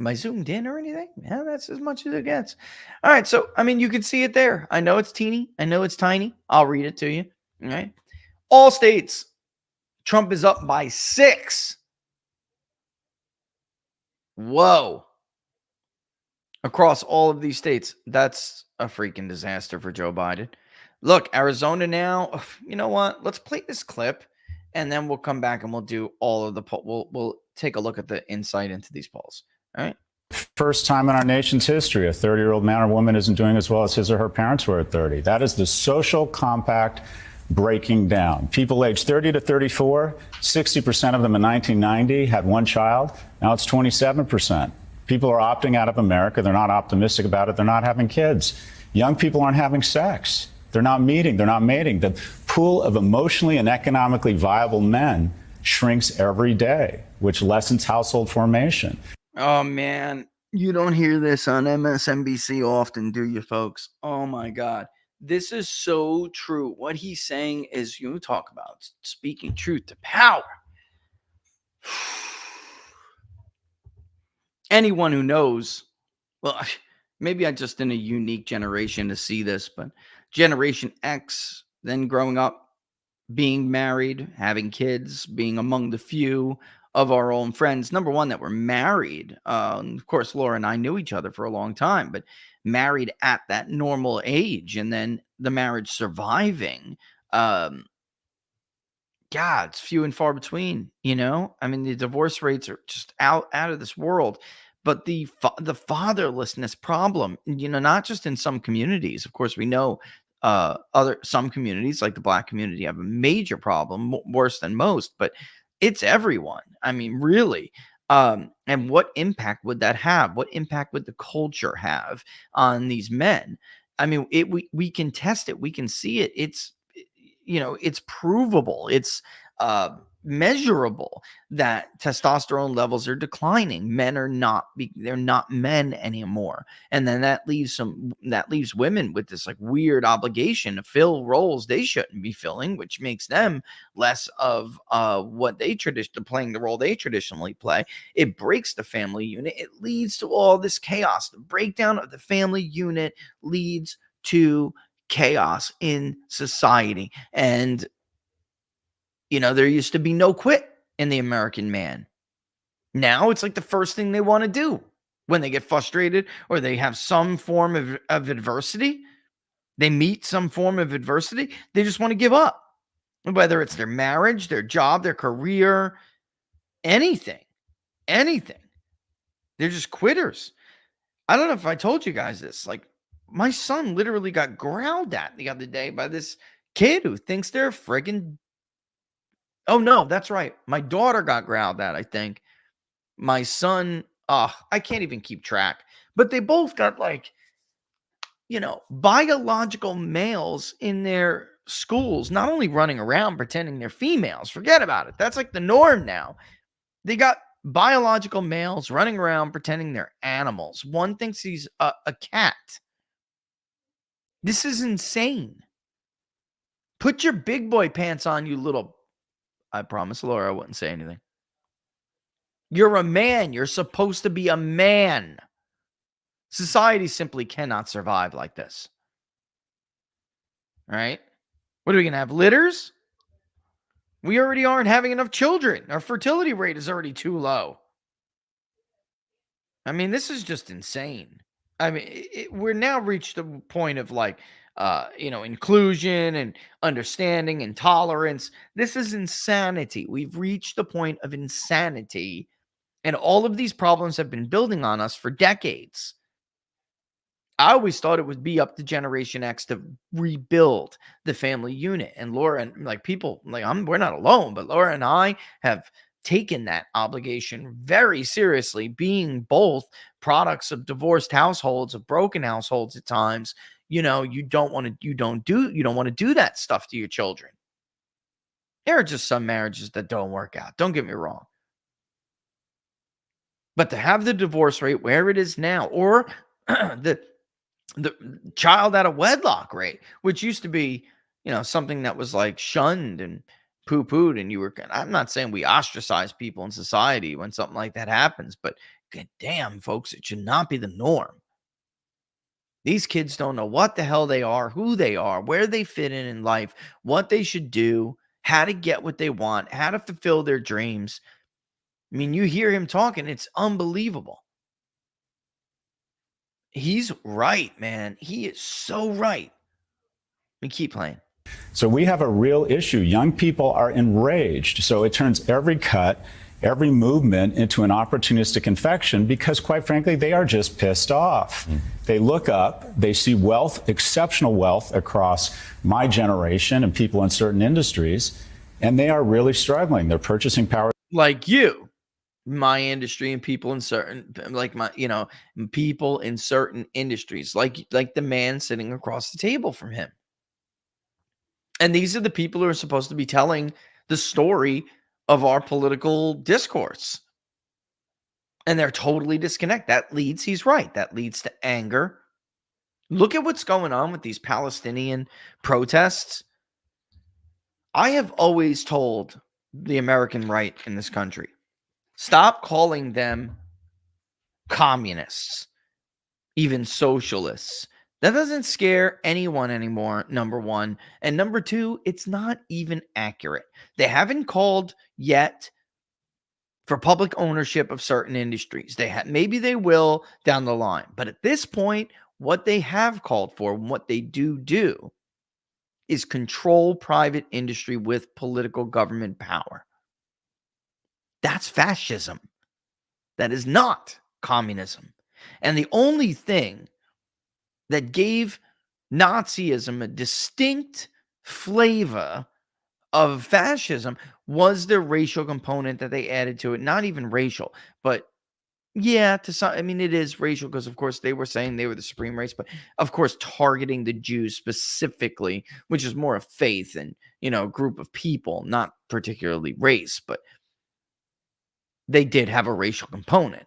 I zoomed in or anything? Yeah, that's as much as it gets. All right. So, I mean, you can see it there. I know it's teeny. I know it's tiny. I'll read it to you. All right. All states, Trump is up by 6. Whoa. Across all of these states, that's a freaking disaster for Joe Biden. Look, Arizona now, you know what? Let's play this clip, and then we'll come back and we'll do all of the poll. We'll take a look at the insight into these polls. All right. First time in our nation's history, a 30-year-old man or woman isn't doing as well as his or her parents were at 30. That is the social compact breaking down. People aged 30 to 34, 60% of them in 1990 had one child. Now it's 27%. People are opting out of America. They're not optimistic about it. They're not having kids. Young people aren't having sex. They're not meeting. They're not mating. The pool of emotionally and economically viable men shrinks every day, which lessens household formation. Oh, man. You don't hear this on MSNBC often, do you, folks? Oh, my God. This is so true. What he's saying is, you talk about speaking truth to power. Anyone who knows, well, maybe I'm just in a unique generation to see this, but Generation X, then growing up, being married, having kids, being among the few of our own friends, number one, that were married. Of course, Laura and I knew each other for a long time, but married at that normal age, and then the marriage surviving. Um, God, it's few and far between, you know? I mean, the divorce rates are just out of this world. But the fatherlessness problem, you know, not just in some communities. Of course, we know some communities like the Black community have a major problem, worse than most, but it's everyone. I mean, really. And what impact would that have? What impact would the culture have on these men? I mean, we can test it, we can see it. It's provable, it's measurable that testosterone levels are declining. Men are not they're not men anymore, and then that leaves women with this like weird obligation to fill roles they shouldn't be filling, which makes them less of what they playing the role they traditionally play. It breaks the family unit. It leads to all this chaos. The breakdown of the family unit leads to chaos in society. And, there used to be no quit in the American man. Now it's like the first thing they want to do when they get frustrated or they have some form of adversity. They meet some form of adversity. They just want to give up, whether it's their marriage, their job, their career, anything. They're just quitters. I don't know if I told you guys this. Like, my son literally got growled at the other day by this kid who thinks they're friggin'. Oh, no, that's right. My daughter got growled at, I think. My son, I can't even keep track. But they both got, like, biological males in their schools, not only running around pretending they're females. Forget about it. That's like the norm now. They got biological males running around pretending they're animals. One thinks he's a cat. This is insane. Put your big boy pants on, you little. I promise, Laura, I wouldn't say anything. You're a man. You're supposed to be a man. Society simply cannot survive like this. All right? What are we going to have? Litters? We already aren't having enough children. Our fertility rate is already too low. I mean, this is just insane. I mean, we're now reached the point of inclusion and understanding and tolerance. This is insanity. We've reached the point of insanity, and all of these problems have been building on us for decades. I always thought it would be up to Generation X to rebuild the family unit. And Laura and we're not alone, but Laura and I have taken that obligation very seriously, being both products of divorced households, of broken households at times. You don't want to do that stuff to your children. There are just some marriages that don't work out. Don't get me wrong. But to have the divorce rate where it is now, or the child out of wedlock rate, which used to be, something that was like shunned and poo-pooed, and I'm not saying we ostracize people in society when something like that happens, but god damn, folks, it should not be the norm. These kids don't know what the hell they are, who they are, where they fit in life, what they should do, how to get what they want, how to fulfill their dreams. I mean, you hear him talking, it's unbelievable. He's right, man. He is so right. We keep playing. So we have a real issue. Young people are enraged. So it turns every cut, every movement into an opportunistic infection because, quite frankly, they are just pissed off. They look up, they see wealth, exceptional wealth across my generation and people in certain industries, and they are really struggling. Their purchasing power. Like you. My industry and people in certain, people in certain industries, like the man sitting across the table from him. And these are the people who are supposed to be telling the story of our political discourse. And they're totally disconnected. He's right. That leads to anger. Look at what's going on with these Palestinian protests. I have always told the American right in this country, stop calling them communists, even socialists. That doesn't scare anyone anymore, number one. And number two, it's not even accurate. They haven't called yet for public ownership of certain industries. Maybe they will down the line. But at this point, what they have called for and what they do is control private industry with political government power. That's fascism. That is not communism. And the only thing that gave Nazism a distinct flavor of fascism was the racial component that they added to it. Not even racial, but yeah, to some, I mean, it is racial because, of course, they were saying they were the supreme race, but of course, targeting the Jews specifically, which is more of faith and, group of people, not particularly race, but they did have a racial component.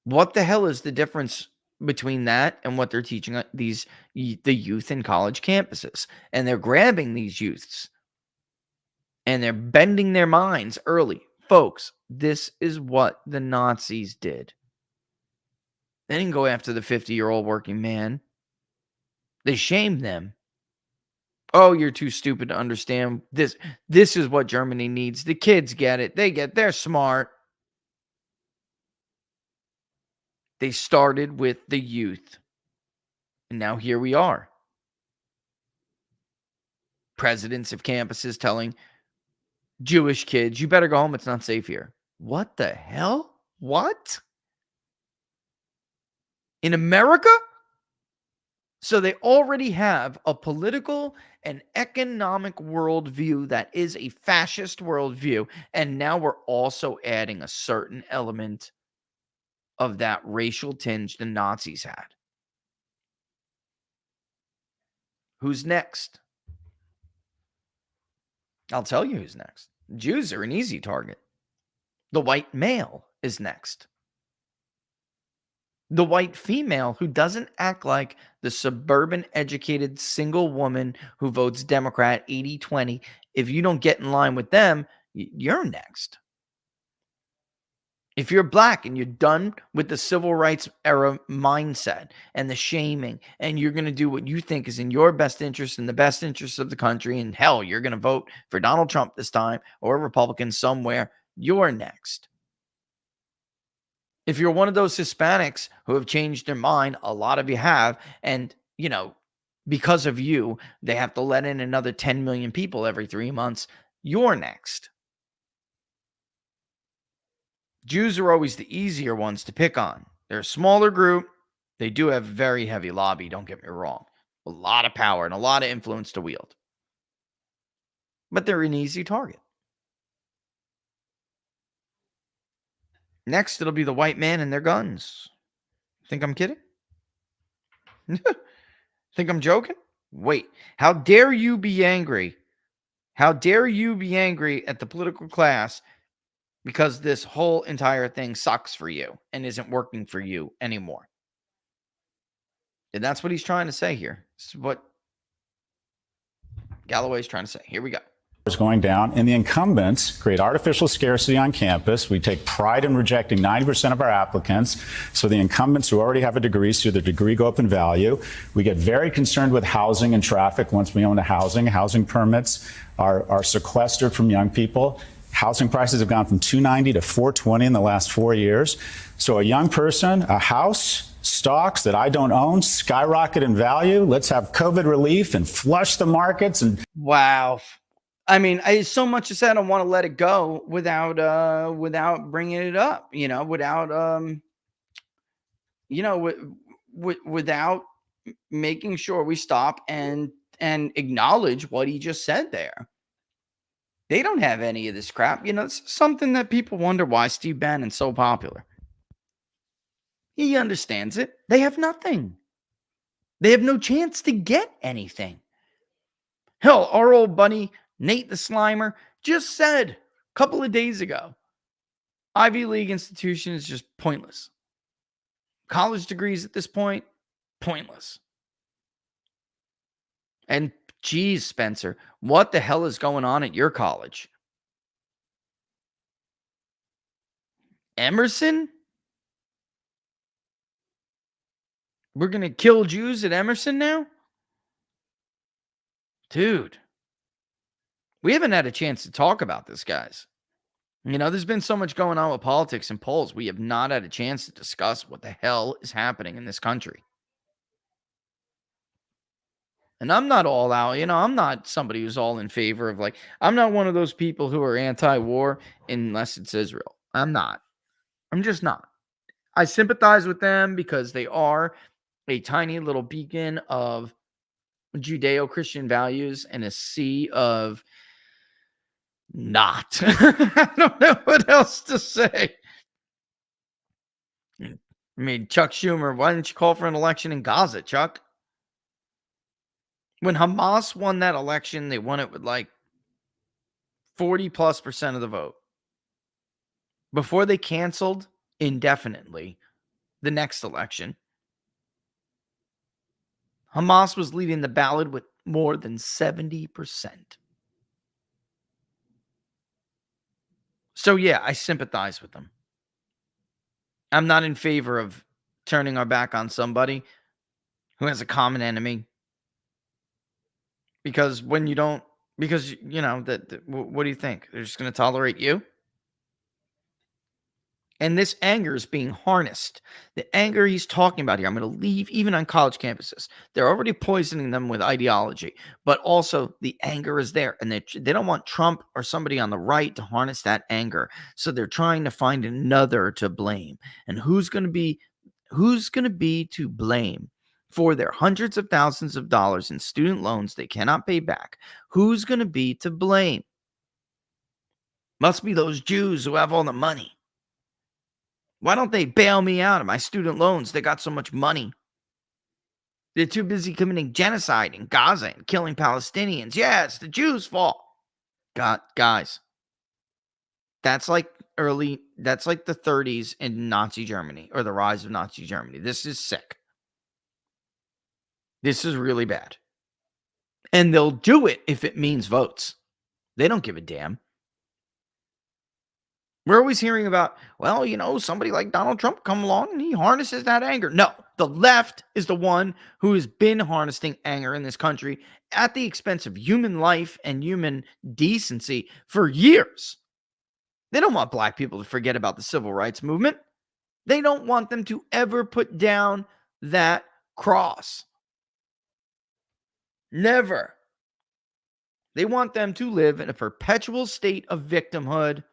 What the hell is the difference between that and what they're teaching the youth in college campuses? And they're grabbing these youths and they're bending their minds early. Folks, this is what the Nazis did. They didn't go after the 50-year-old working man. They shamed them. Oh, you're too stupid to understand this. This is what Germany needs. The kids get it. They're smart. They started with the youth. And now here we are. Presidents of campuses telling Jewish kids, you better go home. It's not safe here. What the hell? What? In America? So they already have a political and economic worldview that is a fascist worldview. And now we're also adding a certain element of that racial tinge the Nazis had. Who's next? I'll tell you who's next. Jews are an easy target. The white male is next. The white female who doesn't act like the suburban educated single woman who votes Democrat 80-20. If you don't get in line with them, you're next. If you're black and you're done with the civil rights era mindset and the shaming, and you're going to do what you think is in your best interest and the best interest of the country, and hell, you're going to vote for Donald Trump this time or a Republican somewhere, you're next. If you're one of those Hispanics who have changed their mind, a lot of you have, and, because of you, they have to let in another 10 million people every 3 months, you're next. Jews are always the easier ones to pick on. They're a smaller group. They do have very heavy lobby, don't get me wrong. A lot of power and a lot of influence to wield. But they're an easy target. Next, it'll be the white man and their guns. Think I'm kidding? Think I'm joking? Wait, how dare you be angry? How dare you be angry at the political class because this whole entire thing sucks for you and isn't working for you anymore? And that's what he's trying to say here. This is what Galloway's trying to say. Here we go. Is going down, and the incumbents create artificial scarcity on campus. We take pride in rejecting 90% of our applicants. So the incumbents who already have a degree see their degree go up in value. We get very concerned with housing and traffic once we own a housing. Housing permits are sequestered from young people. Housing prices have gone from $290 to $420 in the last 4 years. So a young person, a house, stocks that I don't own skyrocket in value. Let's have COVID relief and flush the markets. And wow. I mean, I so much to say I don't want to let it go without bringing it up, without making sure we stop and acknowledge what he just said there. They don't have any of this crap. It's something that people wonder why Steve Bannon's so popular. He understands it. They have nothing. They have no chance to get anything. Hell, our old buddy Nate the Slimer just said a couple of days ago, Ivy League institution is just pointless. College degrees at this point, Pointless. And geez, Spencer, what the hell is going on at your college? Emerson? We're going to kill Jews at Emerson now? Dude, we haven't had a chance to talk about this, guys. You know, there's been so much going on with politics and polls. We have not had a chance to discuss what the hell is happening in this country. And I'm not all out, I'm not somebody who's all in favor of I'm not one of those people who are anti-war unless it's Israel. I'm not. I'm just not. I sympathize with them because they are a tiny little beacon of Judeo-Christian values and a sea of not. I don't know what else to say. I mean, Chuck Schumer, why didn't you call for an election in Gaza, Chuck? When Hamas won that election, they won it with 40+% of the vote. Before they canceled indefinitely the next election, Hamas was leading the ballot with more than 70%. So yeah, I sympathize with them. I'm not in favor of turning our back on somebody who has a common enemy. Because when you don't, because, what do you think? They're just going to tolerate you? And this anger is being harnessed. The anger he's talking about here, I'm going to leave even on college campuses. They're already poisoning them with ideology, but also the anger is there. And they don't want Trump or somebody on the right to harness that anger. So they're trying to find another to blame. And who's going to be to blame for their hundreds of thousands of dollars in student loans they cannot pay back? Who's going to be to blame? Must be those Jews who have all the money. Why don't they bail me out of my student loans? They got so much money. They're too busy committing genocide in Gaza and killing Palestinians. Yeah, it's the Jews' fault. God, guys, that's like the 30s in Nazi Germany, or the rise of Nazi Germany. This is sick. This is really bad. And they'll do it if it means votes. They don't give a damn. We're always hearing about, somebody like Donald Trump come along and he harnesses that anger. No, the left is the one who has been harnessing anger in this country at the expense of human life and human decency for years. They don't want black people to forget about the civil rights movement. They don't want them to ever put down that cross. Never. They want them to live in a perpetual state of victimhood.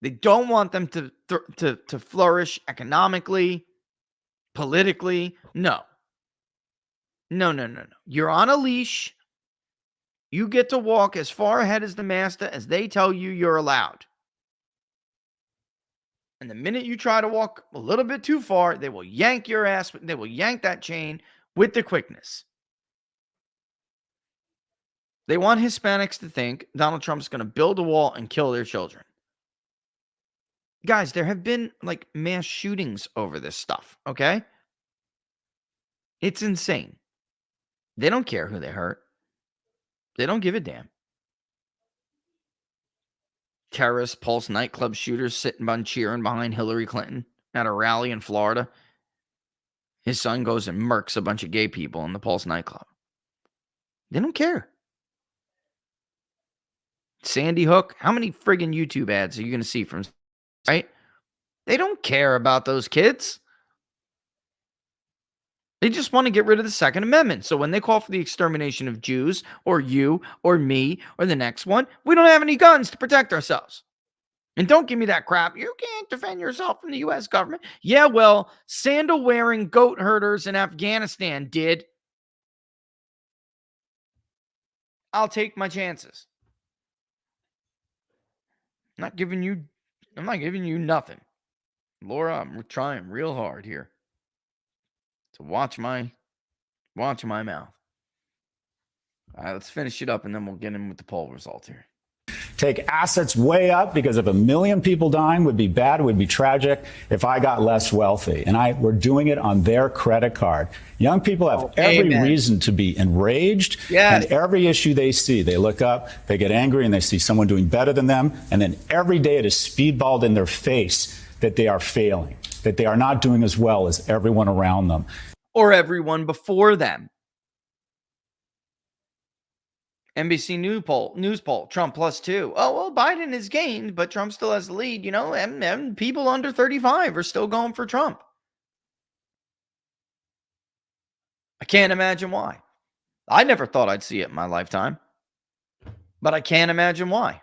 They don't want them to flourish economically, politically. No. You're on a leash. You get to walk as far ahead as the master as they tell you you're allowed. And the minute you try to walk a little bit too far, they will yank your ass. They will yank that chain with the quickness. They want Hispanics to think Donald Trump's going to build a wall and kill their children. Guys, there have been mass shootings over this stuff, okay? It's insane. They don't care who they hurt. They don't give a damn. Terrorist Pulse nightclub shooters sitting on cheering behind Hillary Clinton at a rally in Florida. His son goes and murks a bunch of gay people in the Pulse nightclub. They don't care. Sandy Hook, how many friggin' YouTube ads are you going to see from, right? They don't care about those kids. They just want to get rid of the Second Amendment. So when they call for the extermination of Jews, or you, or me, or the next one, we don't have any guns to protect ourselves. And don't give me that crap. You can't defend yourself from the U.S. government. Yeah, well, sandal-wearing goat herders in Afghanistan did. I'll take my chances. I'm not giving you nothing. Laura, I'm trying real hard here to watch my mouth. All right, let's finish it up and then we'll get in with the poll results here. Take assets way up because if 1 million people dying would be bad, it would be tragic if I got less wealthy. And we're doing it on their credit card. Young people have every reason to be enraged. Yes. And every issue they see, they look up, they get angry, and they see someone doing better than them. And then every day it is speedballed in their face that they are failing, that they are not doing as well as everyone around them. Or everyone before them. NBC News poll, Trump +2. Oh, well, Biden has gained, but Trump still has the lead, and people under 35 are still going for Trump. I can't imagine why. I never thought I'd see it in my lifetime, but I can't imagine why.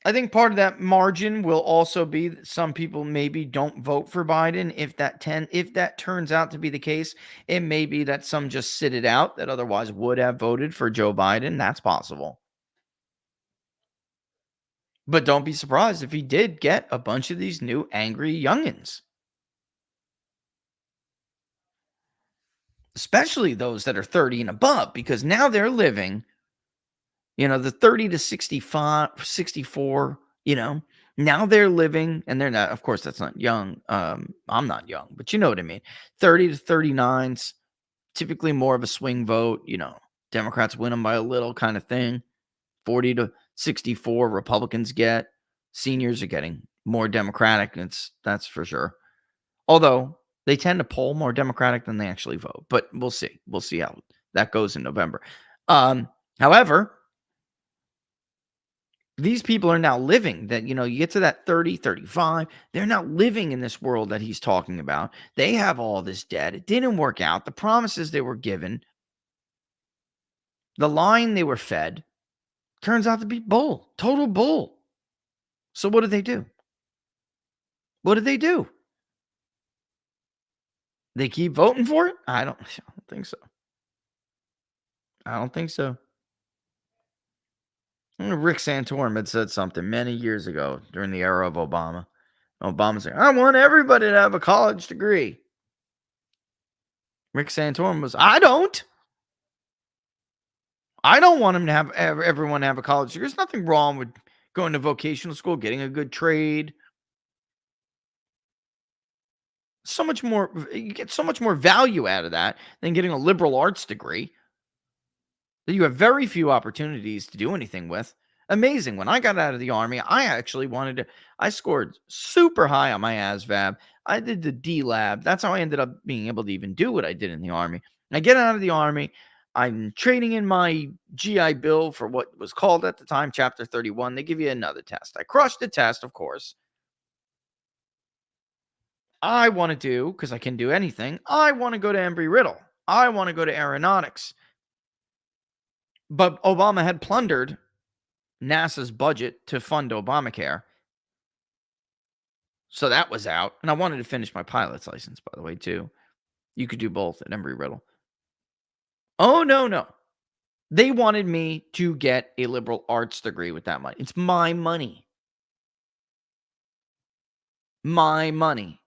I think part of that margin will also be that some people maybe don't vote for Biden. If that turns out to be the case, it may be that some just sit it out that otherwise would have voted for Joe Biden. That's possible. But don't be surprised if he did get a bunch of these new angry youngins. Especially those that are 30 and above, because now they're living, the 30 to 65, 64, now they're living, and they're not, of course, that's not young. I'm not young, but you know what I mean. 30 to 39's typically more of a swing vote, Democrats win them by a little kind of thing. 40 to 64 Republicans get. Seniors are getting more Democratic, and that's for sure. Although they tend to poll more Democratic than they actually vote, but we'll see. We'll see how that goes in November. However, these people are now living that, you get to that 30, 35. They're not living in this world that he's talking about. They have all this debt. It didn't work out. The promises they were given, the line they were fed, turns out to be bull, total bull. So what do they do? What do they do? They keep voting for it? I don't think so. I don't think so. Rick Santorum had said something many years ago during the era of Obama. Obama said, I want everybody to have a college degree. Rick Santorum was, I don't want him to have everyone have a college degree. There's nothing wrong with going to vocational school, getting a good trade. So much more, you get so much more value out of that than getting a liberal arts degree that you have very few opportunities to do anything with. Amazing. When I got out of the Army, I actually I scored super high on my ASVAB. I did the D lab. That's how I ended up being able to even do what I did in the Army. I get out of the Army. I'm trading in my GI Bill for what was called at the time Chapter 31. They give you another test. I crushed the test, of course. I want to do, because I can do anything, I want to go to Embry-Riddle. I want to go to aeronautics. But Obama had plundered NASA's budget to fund Obamacare. So that was out. And I wanted to finish my pilot's license, by the way, too. You could do both at Embry-Riddle. Oh, no. They wanted me to get a liberal arts degree with that money. It's my money. My money.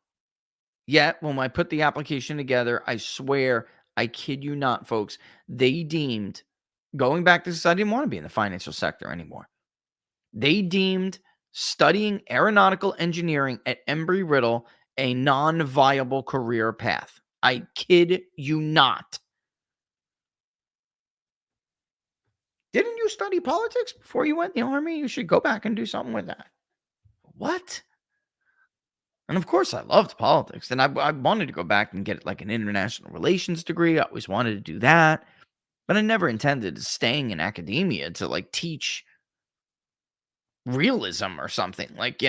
Yet, when I put the application together, I swear, I kid you not, folks, they deemed, going back to this, I didn't want to be in the financial sector anymore. They deemed studying aeronautical engineering at Embry-Riddle a non-viable career path. I kid you not. Didn't you study politics before you went in the Army? You should go back and do something with that. What? And of course, I loved politics. And I wanted to go back and get like an international relations degree. I always wanted to do that. But I never intended staying in academia to like teach realism or something. Like,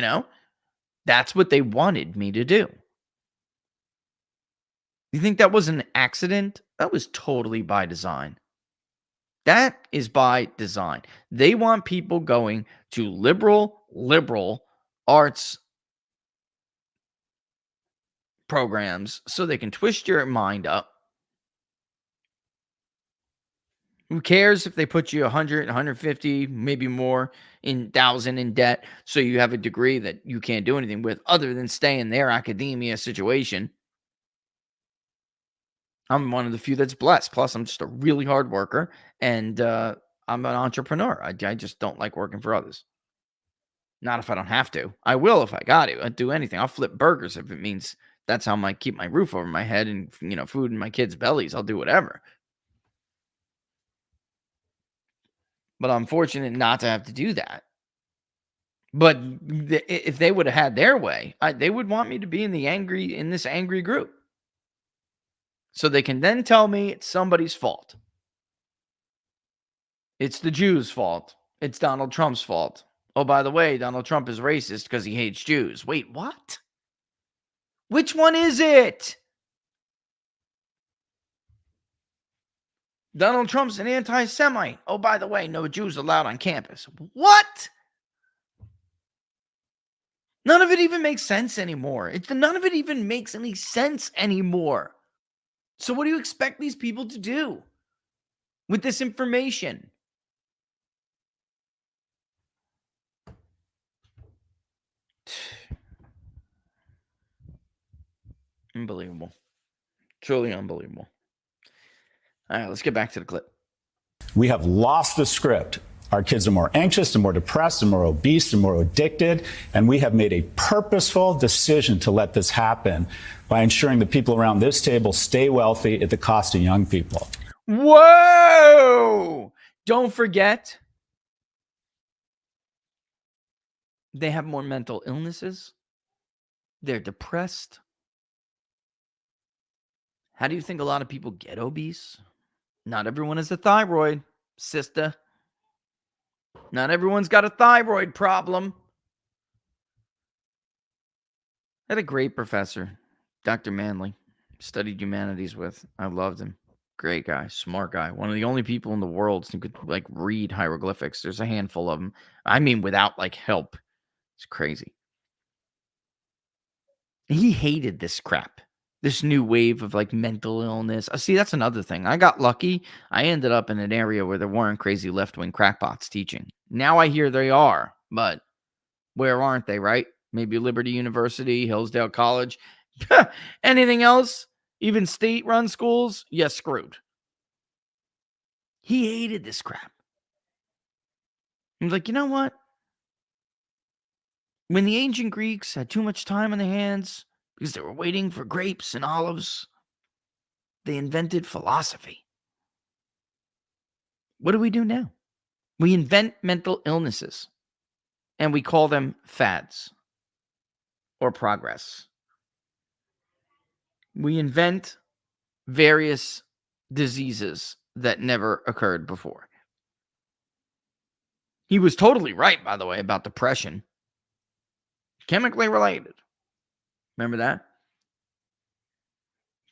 that's what they wanted me to do. You think that was an accident? That was totally by design. That is by design. They want people going to liberal arts programs so they can twist your mind up. Who cares if they put you 100, 150, maybe more in thousand in debt so you have a degree that you can't do anything with other than stay in their academia situation. I'm one of the few that's blessed. Plus, I'm just a really hard worker, and I'm an entrepreneur. I just don't like working for others. Not if I don't have to. I will if I got to. I'd do anything. I'll flip burgers if it means that's how I keep my roof over my head and, food in my kids' bellies. I'll do whatever. But I'm fortunate not to have to do that. But if they would have had their way, they would want me to be in this angry group. So they can then tell me it's somebody's fault. It's the Jews' fault. It's Donald Trump's fault. Oh, by the way, Donald Trump is racist because he hates Jews. Wait, what? Which one is it? Donald Trump's an anti-Semite. Oh, by the way, no Jews allowed on campus. What? None of it even makes sense anymore. None of it even makes any sense anymore. So what do you expect these people to do with this information? Unbelievable. Truly unbelievable. All right, let's get back to the clip. We have lost the script. Our kids are more anxious and more depressed and more obese and more addicted. And we have made a purposeful decision to let this happen by ensuring the people around this table stay wealthy at the cost of young people. Whoa! Don't forget, they have more mental illnesses. They're depressed. How do you think a lot of people get obese? Not everyone has a thyroid, sister. Not everyone's got a thyroid problem. I had a great professor, Dr. Manley, studied humanities with. I loved him. Great guy, smart guy. One of the only people in the world who could read hieroglyphics. There's a handful of them. I mean, without help. It's crazy. He hated this crap. This new wave of mental illness. See, that's another thing. I got lucky. I ended up in an area where there weren't crazy left-wing crackpots teaching. Now I hear they are, but where aren't they, right? Maybe Liberty University, Hillsdale College. Anything else? Even state-run schools? Yes, screwed. He hated this crap. He was like, you know what? When the ancient Greeks had too much time on their hands because they were waiting for grapes and olives, they invented philosophy. What do we do now? We invent mental illnesses, and we call them fads or progress. We invent various diseases that never occurred before. He was totally right, by the way, about depression. Chemically related. Remember that?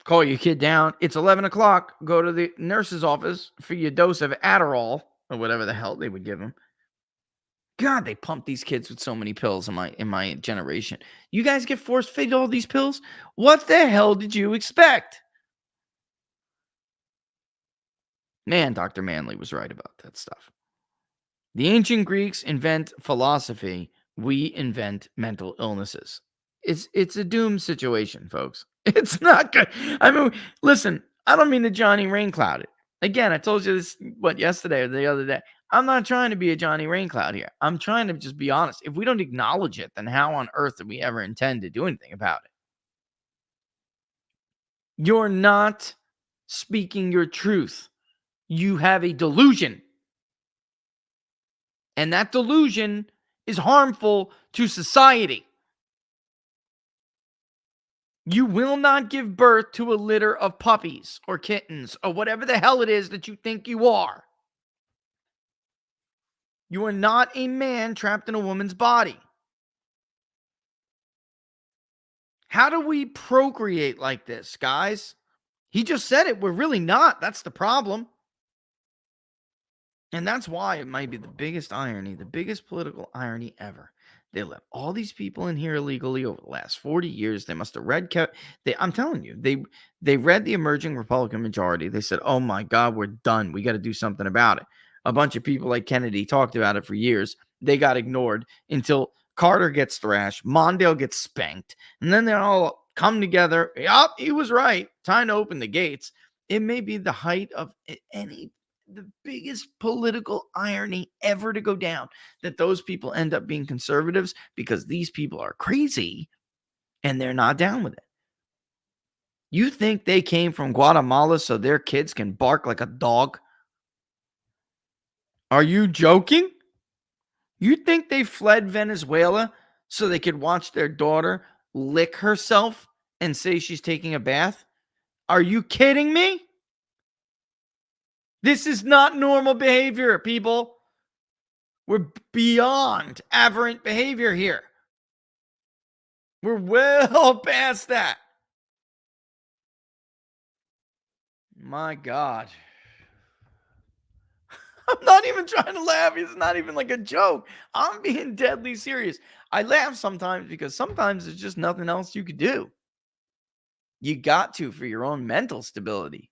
Call your kid down. It's 11 o'clock. Go to the nurse's office for your dose of Adderall or whatever the hell they would give them. God, they pump these kids with so many pills in my generation. You guys get force-fed all these pills? What the hell did you expect? Man, Dr. Manley was right about that stuff. The ancient Greeks invent philosophy. We invent mental illnesses. It's a doomed situation, folks. It's not good. I mean, listen, I don't mean to Johnny Raincloud it. Again, I told you this, yesterday or the other day. I'm not trying to be a Johnny Raincloud here. I'm trying to just be honest. If we don't acknowledge it, then how on earth do we ever intend to do anything about it? You're not speaking your truth. You have a delusion. And that delusion is harmful to society. You will not give birth to a litter of puppies or kittens or whatever the hell it is that you think you are. You are not a man trapped in a woman's body. How do we procreate like this, guys? He just said it. We're really not. That's the problem. And that's why it might be the biggest irony, the biggest political irony ever. They let all these people in here illegally over the last 40 years. They must have read. I'm telling you, they read the emerging Republican majority. They said, "Oh my God, we're done. We got to do something about it." A bunch of people like Kennedy talked about it for years. They got ignored until Carter gets thrashed, Mondale gets spanked, and then they all come together. Yup, he was right. Time to open the gates. It may be the height of any the biggest political irony ever to go down, that those people end up being conservatives because these people are crazy and they're not down with it. You think they came from Guatemala so their kids can bark like a dog? Are you joking? You think they fled Venezuela so they could watch their daughter lick herself and say she's taking a bath? Are you kidding me? This is not normal behavior, people. We're beyond aberrant behavior here. We're well past that. My God. I'm not even trying to laugh. It's not even like a joke. I'm being deadly serious. I laugh sometimes because sometimes there's just nothing else you could do. You got to for your own mental stability.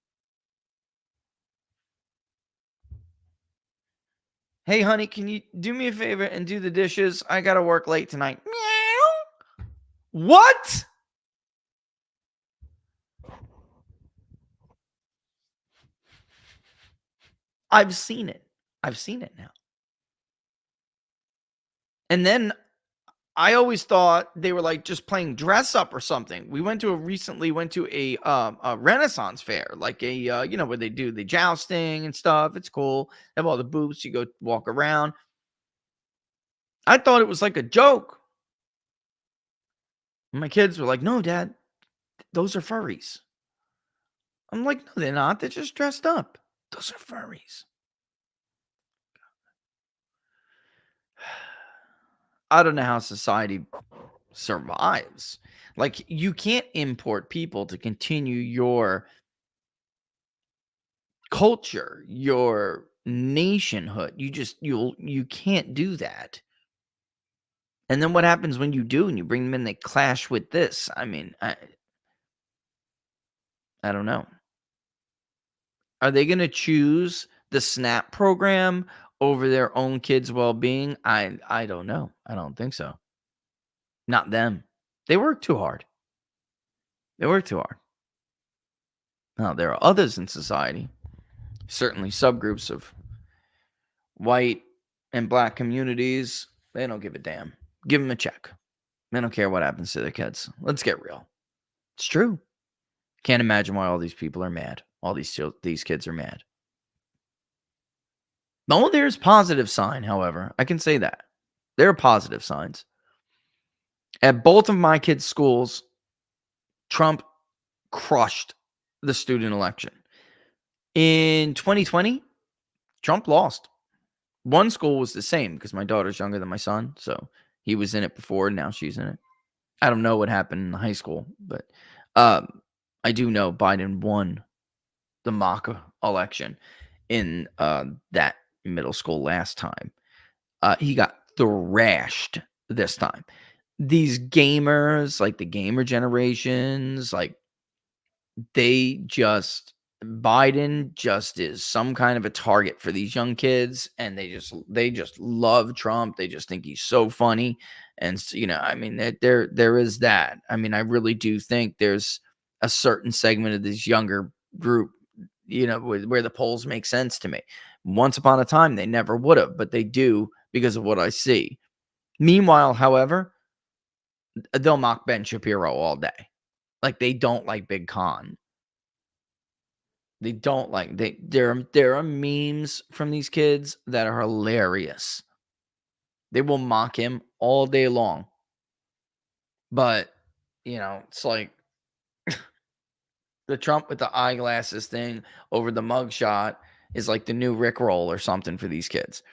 Hey, honey, can you do me a favor and do the dishes? I got to work late tonight. Meow. What? I've seen it. I've seen it now. And then I always thought they were like just playing dress up or something. We went to a Renaissance fair, like a where they do the jousting and stuff. It's cool. They have all the booths. You go walk around. I thought it was like a joke. My kids were like, "No, Dad, those are furries." I'm like, "No, they're not. They're just dressed up. Those are furries." I don't know how society survives. Like, you can't import people to continue your culture, your nationhood. You can't do that. And then what happens when you do and you bring them in, they clash with this? I mean, I don't know. Are they going to choose the SNAP program over their own kids' well-being? I don't know. I don't think so. Not them. They work too hard. They work too hard. Now, there are others in society, certainly subgroups of white and black communities. They don't give a damn. Give them a check. They don't care what happens to their kids. Let's get real. It's true. Can't imagine why all these people are mad. All these kids are mad. No, there's positive sign, however. I can say that. There are positive signs. At both of my kids' schools, Trump crushed the student election. In 2020, Trump lost. One school was the same because my daughter's younger than my son, so he was in it before, and now she's in it. I don't know what happened in high school, but I do know Biden won the mock election in that middle school last time. He got thrashed this time. These gamers, like the gamer generations, like Biden just is some kind of a target for these young kids, and they just love Trump. They just think he's so funny. And I mean, there is that. I mean, I really do think there's a certain segment of this younger group, where the polls make sense to me. Once upon a time, they never would have, but they do because of what I see. Meanwhile, however, they'll mock Ben Shapiro all day. Like, they don't like Big Con. They don't like there are memes from these kids that are hilarious. They will mock him all day long. But, it's like the Trump with the eyeglasses thing over the mugshot is like the new Rickroll or something for these kids.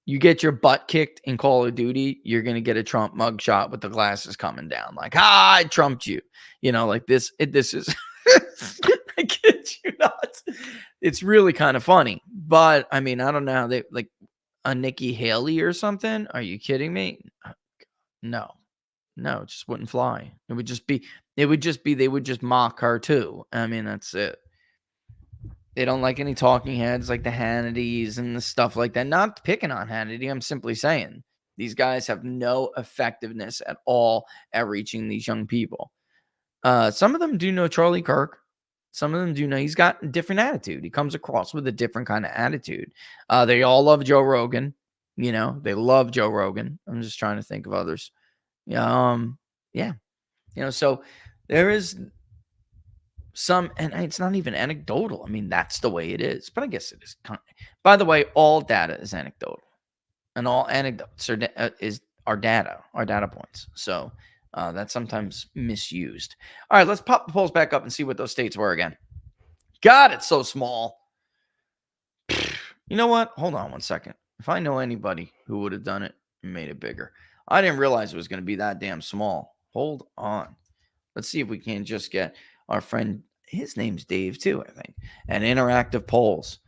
You get your butt kicked in Call of Duty, you're going to get a Trump mugshot with the glasses coming down. Like, I trumped you. Like this is I kid you not. It's really kind of funny. But I mean, I don't know how they like a Nikki Haley or something. Are you kidding me? No. No, it just wouldn't fly. They would just mock her too. I mean, that's it. They don't like any talking heads like the Hannitys and the stuff like that. Not picking on Hannity. I'm simply saying these guys have no effectiveness at all at reaching these young people. Some of them do know Charlie Kirk. Some of them do know he's got a different attitude. He comes across with a different kind of attitude. They all love Joe Rogan. They love Joe Rogan. I'm just trying to think of others. Yeah. So there is some, and it's not even anecdotal. I mean, that's the way it is. But I guess it is. By the way, all data is anecdotal, and all anecdotes are data points. So that's sometimes misused. All right, let's pop the polls back up and see what those states were again. God, it's so small. You know what? Hold on one second. If I know anybody who would have done it and made it bigger, I didn't realize it was going to be that damn small. Hold on. Let's see if we can just get our friend, his name's Dave too, I think, and interactive polls.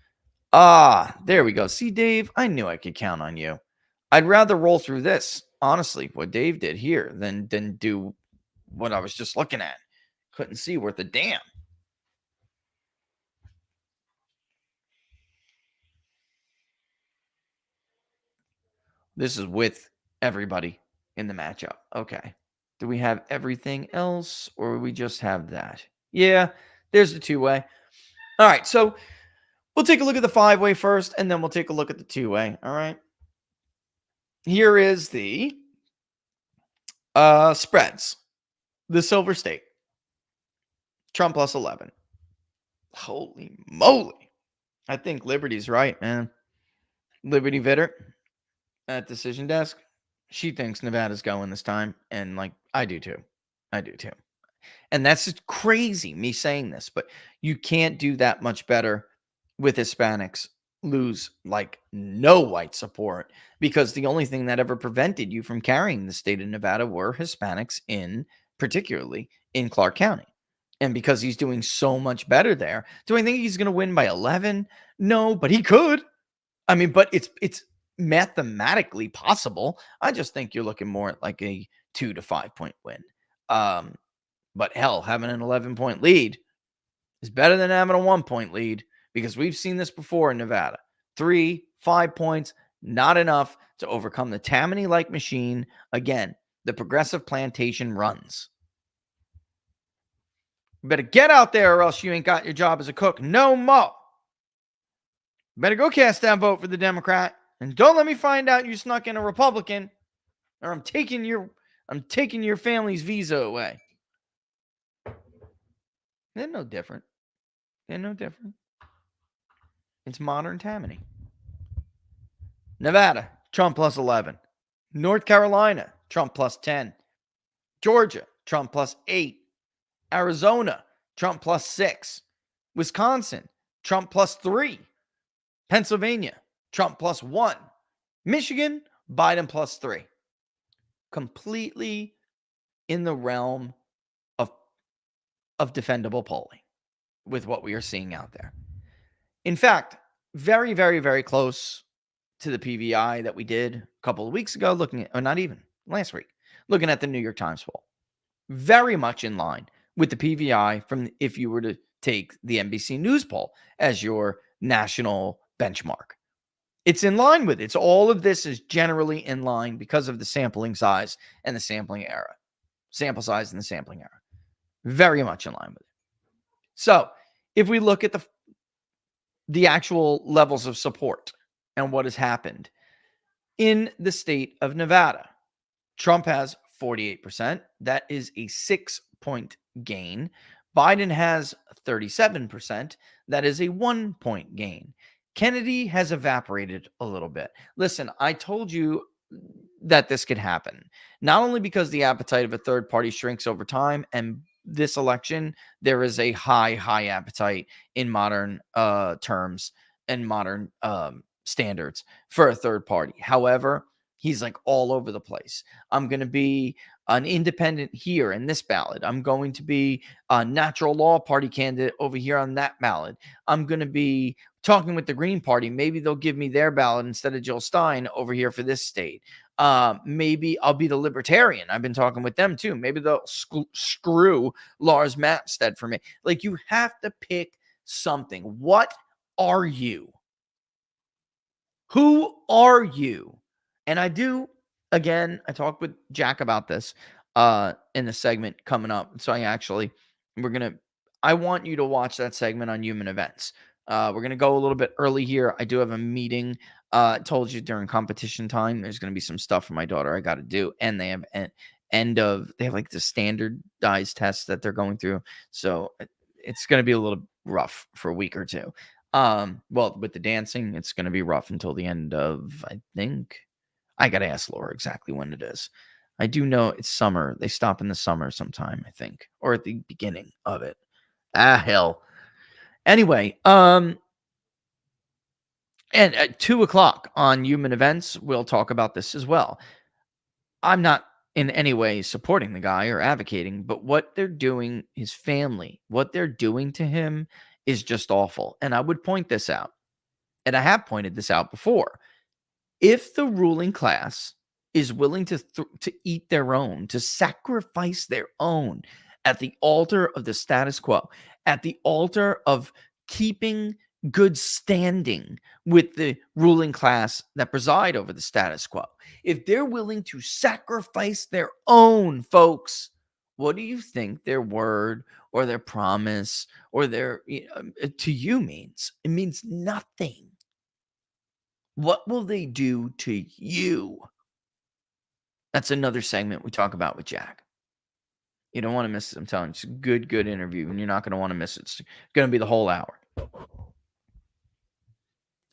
There we go. See, Dave, I knew I could count on you. I'd rather roll through this, honestly, what Dave did here than do what I was just looking at. Couldn't see worth a damn. This is with everybody in the matchup. Okay. Do we have everything else, or we just have that? Yeah, there's the two-way. All right, so we'll take a look at the five-way first, and then we'll take a look at the two-way. All right. Here is the spreads. The Silver State. Trump plus 11. Holy moly. I think Liberty's right, man. Liberty Vitter at Decision Desk. She thinks Nevada's going this time. And I do too. And that's just crazy, me saying this. But you can't do that much better with Hispanics lose no white support, because the only thing that ever prevented you from carrying the state of Nevada were Hispanics, particularly in Clark County. And because he's doing so much better there, do I think he's going to win by 11? No, but he could. I mean, but it's mathematically possible. I just think you're looking more at like a 2 to 5 point win. But hell, having an 11-point lead is better than having a 1-point lead, because we've seen this before in Nevada. 3, 5 points, not enough to overcome the Tammany-like machine. Again, the progressive plantation runs. You better get out there, or else you ain't got your job as a cook no more. Better go cast that vote for the Democrat, and don't let me find out you snuck in a Republican, or I'm taking your family's visa away. They're no different. It's modern Tammany. Nevada, Trump plus 11. North Carolina, Trump plus 10. Georgia, Trump plus 8. Arizona, Trump plus 6. Wisconsin, Trump plus 3. Pennsylvania, Trump plus 1. Michigan, Biden plus 3. Completely in the realm of defendable polling with what we are seeing out there. In fact, very, very, very close to the PVI that we did a couple of weeks ago, last week, looking at the New York Times poll. Very much in line with the PVI from if you were to take the NBC News poll as your national benchmark. It's in line with it. All of this is generally in line because of the sampling size and the sample size and the sampling error. Very much in line with it. So if we look at the actual levels of support and what has happened in the state of Nevada, Trump has 48%. That is a 6-point gain. Biden has 37%. That is a 1-point gain. Kennedy has evaporated a little bit. Listen, I told you that this could happen, not only because the appetite of a third party shrinks over time, and this election, there is a high appetite in modern terms and modern standards for a third party. However, he's all over the place. I'm going to be an independent here in this ballot. I'm going to be a natural law party candidate over here on that ballot. I'm going to be talking with the Green Party. Maybe they'll give me their ballot instead of Jill Stein over here for this state. Maybe I'll be the Libertarian. I've been talking with them too. Maybe they'll screw Lars Matstead for me. You have to pick something. What are you? Who are you? And I talked with Jack about this in the segment coming up. So we're going to I want you to watch that segment on human events. We're going to go a little bit early here. I do have a meeting. Told you during competition time, there's going to be some stuff for my daughter I got to do. And they have they have like the standardized tests that they're going through. So it's going to be a little rough for a week or two. Well, with the dancing, it's going to be rough until the end of, I think, I got to ask Laura exactly when it is. I do know it's summer. They stop in the summer sometime, I think, or at the beginning of it. Hell. Anyway, and at 2:00 on Human Events, we'll talk about this as well. I'm not in any way supporting the guy or advocating, but what they're doing, his family, what they're doing to him is just awful. And I would point this out, and I have pointed this out before. If the ruling class is willing to eat their own, to sacrifice their own at the altar of the status quo, at the altar of keeping good standing with the ruling class that preside over the status quo, if they're willing to sacrifice their own, folks, what do you think their word or their promise or their to you means? It means nothing. What will they do to you? That's another segment we talk about with Jack. You don't want to miss it. I'm telling you, it's a good interview, and you're not going to want to miss it. It's going to be the whole hour.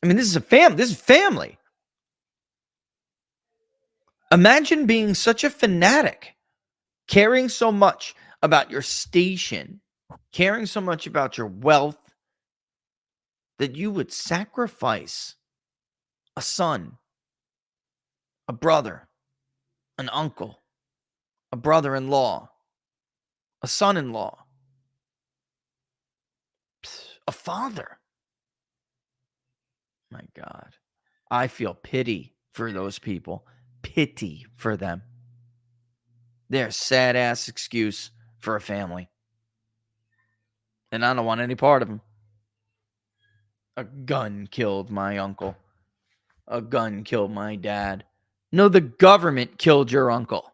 I mean, this is a family. This is family. Imagine being such a fanatic, caring so much about your station, caring so much about your wealth, that you would sacrifice a son, a brother, an uncle, a brother-in-law, a son-in-law, a father. My God. I feel pity for those people. Pity for them. They're a sad-ass excuse for a family. And I don't want any part of them. A gun killed my uncle. A gun killed my dad. No, the government killed your uncle.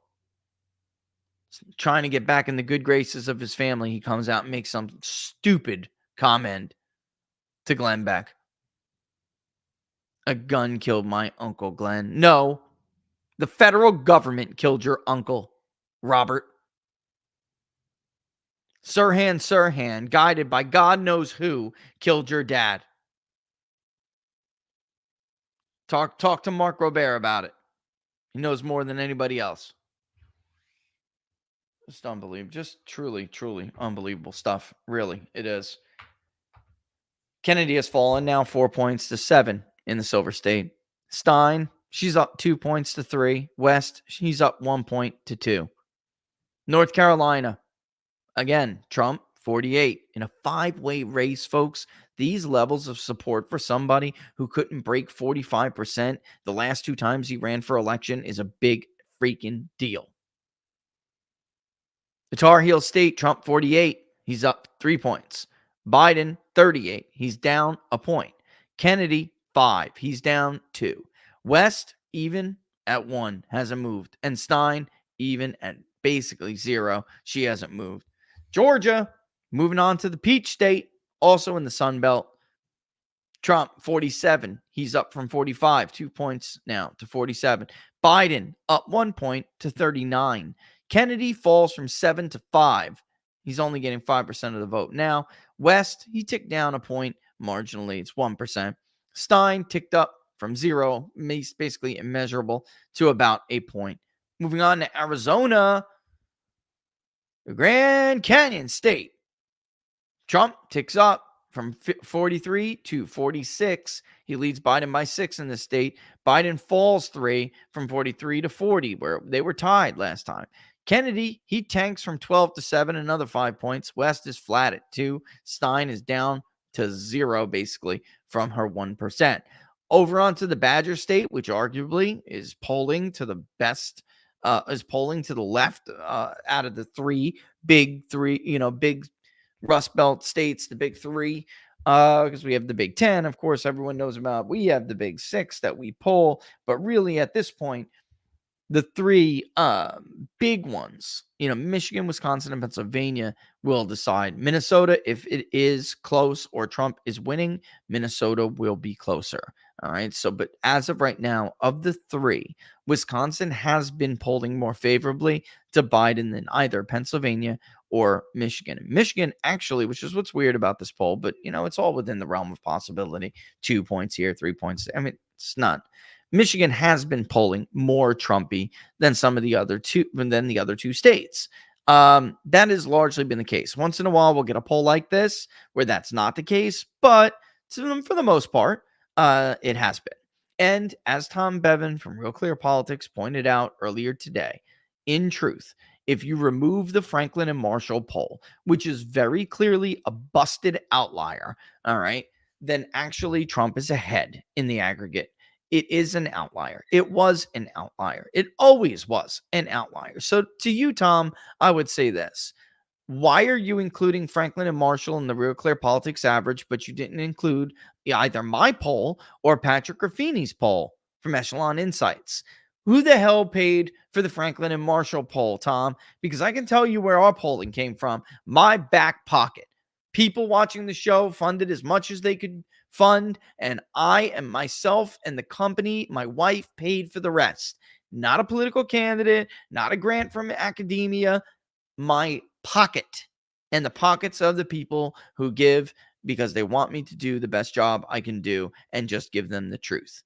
Trying to get back in the good graces of his family, he comes out and makes some stupid comment to Glenn Beck. A gun killed my uncle, Glenn. No, the federal government killed your uncle, Robert. Sirhan, guided by God knows who, killed your dad. Talk to Mark Robert about it. He knows more than anybody else. Just unbelievable. Just truly unbelievable stuff. Really, it is. Kennedy has fallen now 4 points to 7 in the Silver State. Stein, she's up 2 points to 3. West, she's up 1 point to 2. North Carolina, again, Trump, 48. In a 5-way race, folks, these levels of support for somebody who couldn't break 45% the last 2 times he ran for election is a big freaking deal. The Tar Heel State, Trump, 48. He's up 3 points. Biden, 38. He's down a point. Kennedy, 5. He's down 2. West, even at 1, hasn't moved. And Stein, even at basically 0. She hasn't moved. Georgia, moving on to the Peach State, also in the Sun Belt. Trump, 47. He's up from 45. 2 points now to 47. Biden, up 1 point to 39. Kennedy falls from 7 to 5. He's only getting 5% of the vote now. West, he ticked down a point marginally. It's 1%. Stein ticked up from 0, basically immeasurable, to about a point. Moving on to Arizona, the Grand Canyon State. Trump ticks up from 43 to 46. He leads Biden by 6 in the state. Biden falls 3 from 43 to 40, where they were tied last time. Kennedy, he tanks from 12 to 7, another 5 points. West is flat at 2. Stein is down to 0, basically, from her 1%. Over onto the Badger State, which arguably is polling to the best, is polling to the left out of the big Rust Belt states, the big 3, because we have the Big 10, of course, everyone knows about. We have the Big 6 that we poll, but really at this point, the three big ones, Michigan, Wisconsin, and Pennsylvania will decide. Minnesota, if it is close or Trump is winning, Minnesota will be closer. All right. So, but as of right now, of the three, Wisconsin has been polling more favorably to Biden than either Pennsylvania or Michigan. Michigan, actually, which is what's weird about this poll, but it's all within the realm of possibility. 2 points here, 3 points. I mean, it's not. Michigan has been polling more Trumpy than the other two states. That has largely been the case. Once in a while, we'll get a poll like this where that's not the case, but for the most part, it has been. And as Tom Bevan from Real Clear Politics pointed out earlier today, in truth, if you remove the Franklin and Marshall poll, which is very clearly a busted outlier, all right, then actually Trump is ahead in the aggregate. It is an outlier. It was an outlier. It always was an outlier. So to you, Tom, I would say this. Why are you including Franklin and Marshall in the Real Clear Politics average, but you didn't include either my poll or Patrick Ruffini's poll from Echelon Insights? Who the hell paid for the Franklin and Marshall poll, Tom? Because I can tell you where our polling came from. My back pocket. People watching the show funded as much as they could fund, and I and myself and the company, my wife, paid for the rest. Not a political candidate, not a grant from academia, my pocket and the pockets of the people who give because they want me to do the best job I can do and just give them the truth.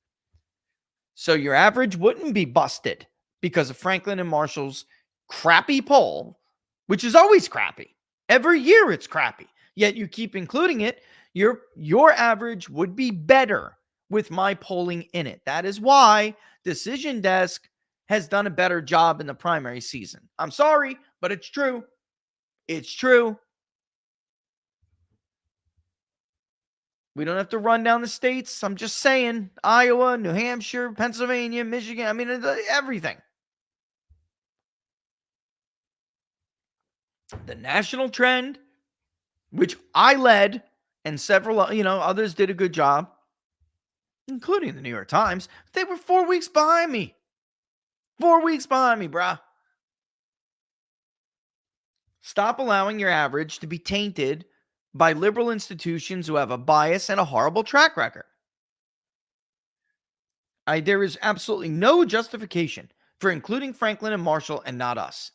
So your average wouldn't be busted because of Franklin and Marshall's crappy poll, which is always crappy. Every year it's crappy. Yet you keep including it. Your average would be better with my polling in it. That is why Decision Desk has done a better job in the primary season. I'm sorry, but it's true. It's true. We don't have to run down the states. I'm just saying Iowa, New Hampshire, Pennsylvania, Michigan. I mean, everything. The national trend, which I led and several, others did a good job, including the New York Times. They were 4 weeks behind me. 4 weeks behind me, bruh. Stop allowing your average to be tainted by liberal institutions who have a bias and a horrible track record. There is absolutely no justification for including Franklin and Marshall and not us.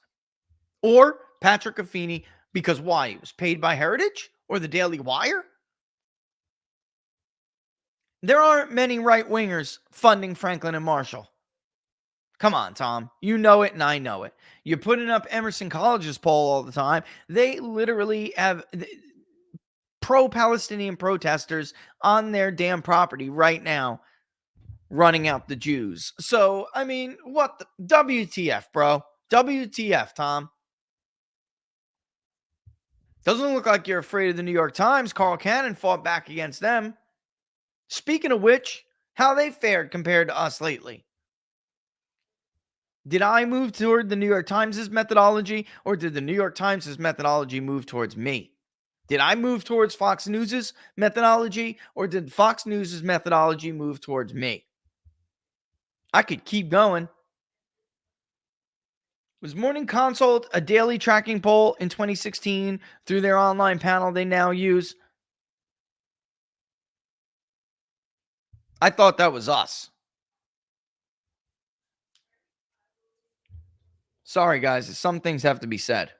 Or Patrick Ruffini, because why? He was paid by Heritage or the Daily Wire? There aren't many right-wingers funding Franklin and Marshall. Come on, Tom. You know it and I know it. You're putting up Emerson College's poll all the time. They literally have pro-Palestinian protesters on their damn property right now running out the Jews. So, I mean, what the WTF, bro? WTF, Tom? Doesn't look like you're afraid of the New York Times. Carl Cannon fought back against them. Speaking of which, how they fared compared to us lately? Did I move toward the New York Times' methodology, or did the New York Times' methodology move towards me? Did I move towards Fox News' methodology, or did Fox News' methodology move towards me? I could keep going. Was Morning Consult a daily tracking poll in 2016 through their online panel they now use? I thought that was us. Sorry, guys. Some things have to be said.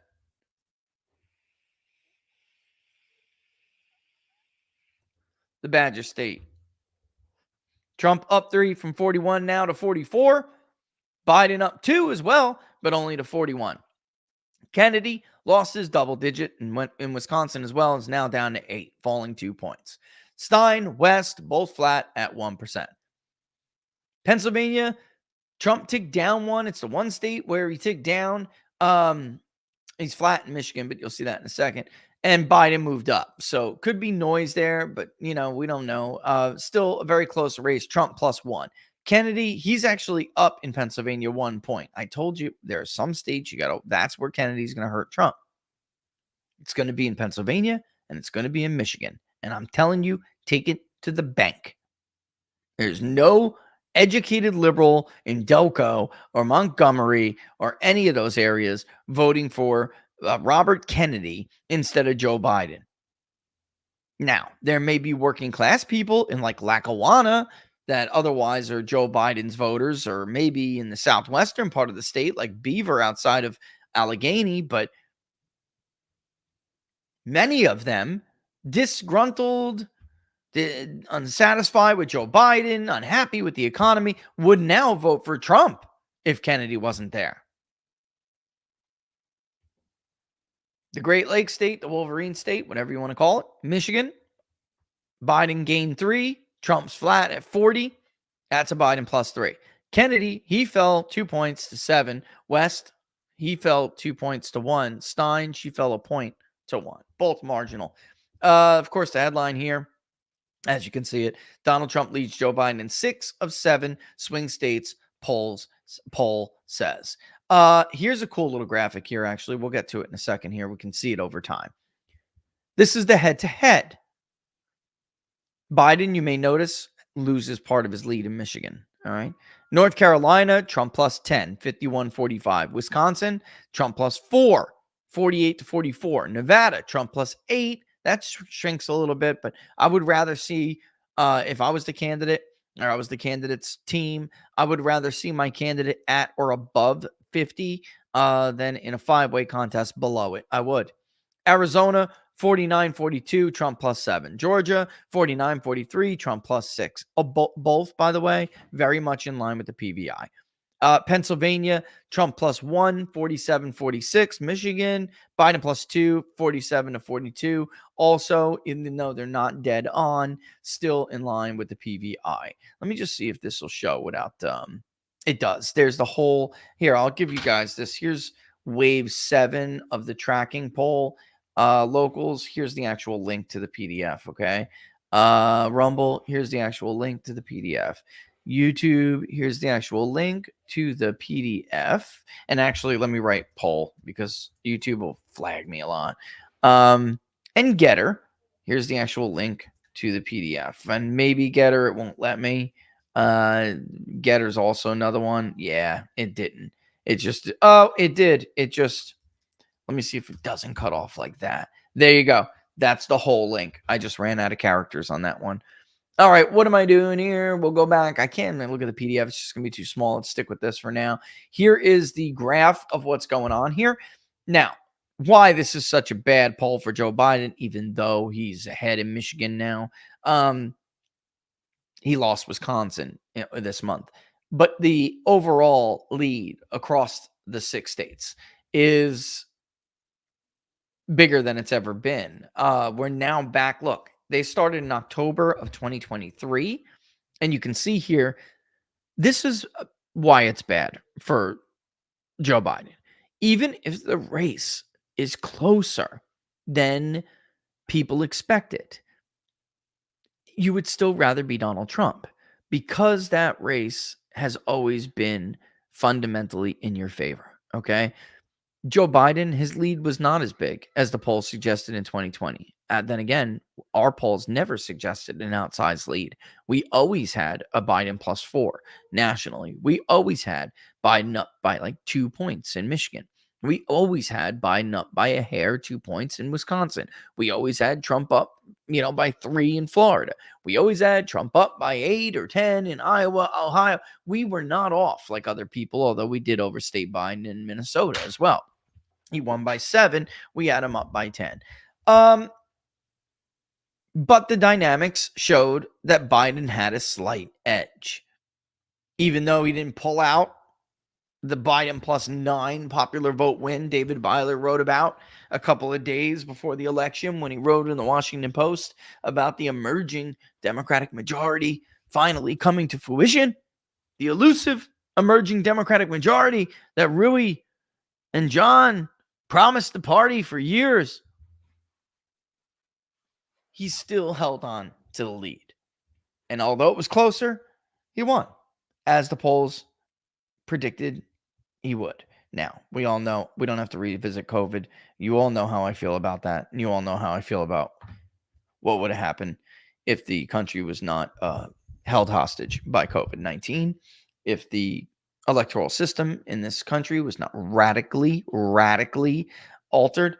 The Badger State. Trump up 3 from 41 now to 44. Biden up 2 as well, but only to 41. Kennedy lost his double digit and went in Wisconsin as well, is now down to 8, falling 2 points. Stein, West, both flat at 1%. Pennsylvania, Trump ticked down 1. It's the one state where he ticked down. He's flat in Michigan, but you'll see that in a second. And Biden moved up. So could be noise there, but, we don't know. Still a very close race. Trump +1. Kennedy, he's actually up in Pennsylvania 1 point. I told you there are some states that's where Kennedy's going to hurt Trump. It's going to be in Pennsylvania and it's going to be in Michigan. And I'm telling you, take it to the bank. There's no educated liberal in Delco or Montgomery or any of those areas voting for Robert Kennedy instead of Joe Biden. Now, there may be working class people in like Lackawanna that otherwise are Joe Biden's voters, or maybe in the southwestern part of the state, like Beaver outside of Allegheny, but many of them disgruntled, unsatisfied with Joe Biden, unhappy with the economy, would now vote for Trump if Kennedy wasn't there. The Great Lakes state, the Wolverine state, whatever you want to call it, Michigan, Biden gained 3, Trump's flat at 40. That's a Biden +3. Kennedy, he fell 2 points to 7. West, he fell 2 points to 1. Stein, she fell a point to 1. Both marginal. Of course, the headline here, as you can see it, Donald Trump leads Joe Biden in 6 of 7 swing states, poll says. Here's a cool little graphic here, actually. We'll get to it in a second here. We can see it over time. This is the head-to-head. Biden, you may notice, loses part of his lead in Michigan. All right. North Carolina, Trump +10, 51-45. Wisconsin, Trump +4, 48-44. Nevada, Trump +8. That shrinks a little bit, but I would rather see, if I was the candidate or I was the candidate's team, I would rather see my candidate at or above 50 than in a 5-way contest below it. I would. Arizona, 49-42, Trump +7. Georgia, 49-43, Trump +6. Both, by the way, very much in line with the PVI. Pennsylvania, Trump +1, 47-46. Michigan, Biden +2, 47-42. Also, even though they're not dead on, still in line with the PVI. Let me just see if this will show without, it does. There's the whole, here, I'll give you guys this. Here's wave 7 of the tracking poll. Locals, here's the actual link to the PDF, okay? Rumble, here's the actual link to the PDF. YouTube, here's the actual link to the PDF. And actually, let me write poll because YouTube will flag me a lot. And Getter, here's the actual link to the PDF. And maybe Getter, it won't let me. Getter's also another one. Yeah, it didn't. It just, oh, it did. It just, let me see if it doesn't cut off like that. There you go. That's the whole link. I just ran out of characters on that one. All right, what am I doing here? We'll go back. I can't look at the PDF. It's just going to be too small. Let's stick with this for now. Here is the graph of what's going on here. Now, why this is such a bad poll for Joe Biden, even though he's ahead in Michigan now. He lost Wisconsin this month. But the overall lead across the 6 states is bigger than it's ever been. We're now back. Look, they started in October of 2023. And you can see here, this is why it's bad for Joe Biden. Even if the race is closer than people expected, you would still rather be Donald Trump because that race has always been fundamentally in your favor. Okay. Joe Biden, his lead was not as big as the polls suggested in 2020. Then again, our polls never suggested an outsized lead. We always had a Biden +4 nationally. We always had Biden up by like 2 points in Michigan. We always had Biden up by a hair, 2 points in Wisconsin. We always had Trump up, by 3 in Florida. We always had Trump up by 8 or 10 in Iowa, Ohio. We were not off like other people, although we did overstate Biden in Minnesota as well. He won by 7. We had him up by 10. But the dynamics showed that Biden had a slight edge. Even though he didn't pull out the Biden +9 popular vote win David Byler wrote about a couple of days before the election when he wrote in the Washington Post about the emerging Democratic majority finally coming to fruition. The elusive emerging Democratic majority that Rui and John promised the party for years. He still held on to the lead. And although it was closer, he won, as the polls predicted he would. Now, we all know we don't have to revisit COVID. You all know how I feel about that. And you all know how I feel about what would have happened if the country was not held hostage by COVID-19, if the electoral system in this country was not radically altered,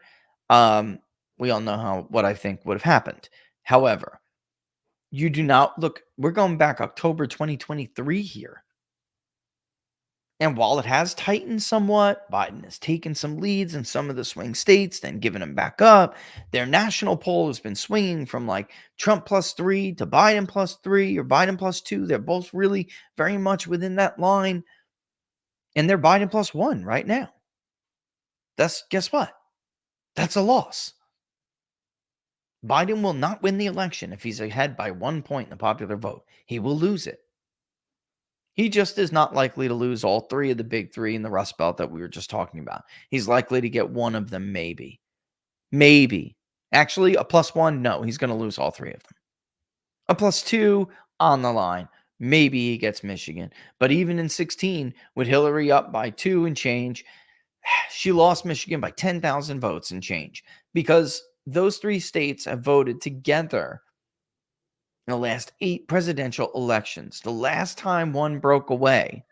we all know what I think would have happened. However, you do not look, we're going back October 2023 here. And while it has tightened somewhat, Biden has taken some leads in some of the swing states, then given them back up. Their national poll has been swinging from like Trump +3 to Biden +3 or Biden +2. They're both really very much within that line. And they're Biden +1 right now. Guess what? That's a loss. Biden will not win the election if he's ahead by 1 point in the popular vote. He will lose it. He just is not likely to lose all three of the big three in the Rust Belt that we were just talking about. He's likely to get one of them, maybe. Maybe. Actually, a +1, no, he's going to lose all three of them. A +2 on the line. Maybe he gets Michigan. But even in 16, with Hillary up by 2 and change, she lost Michigan by 10,000 votes and change because those three states have voted together in the last 8 presidential elections. The last time one broke away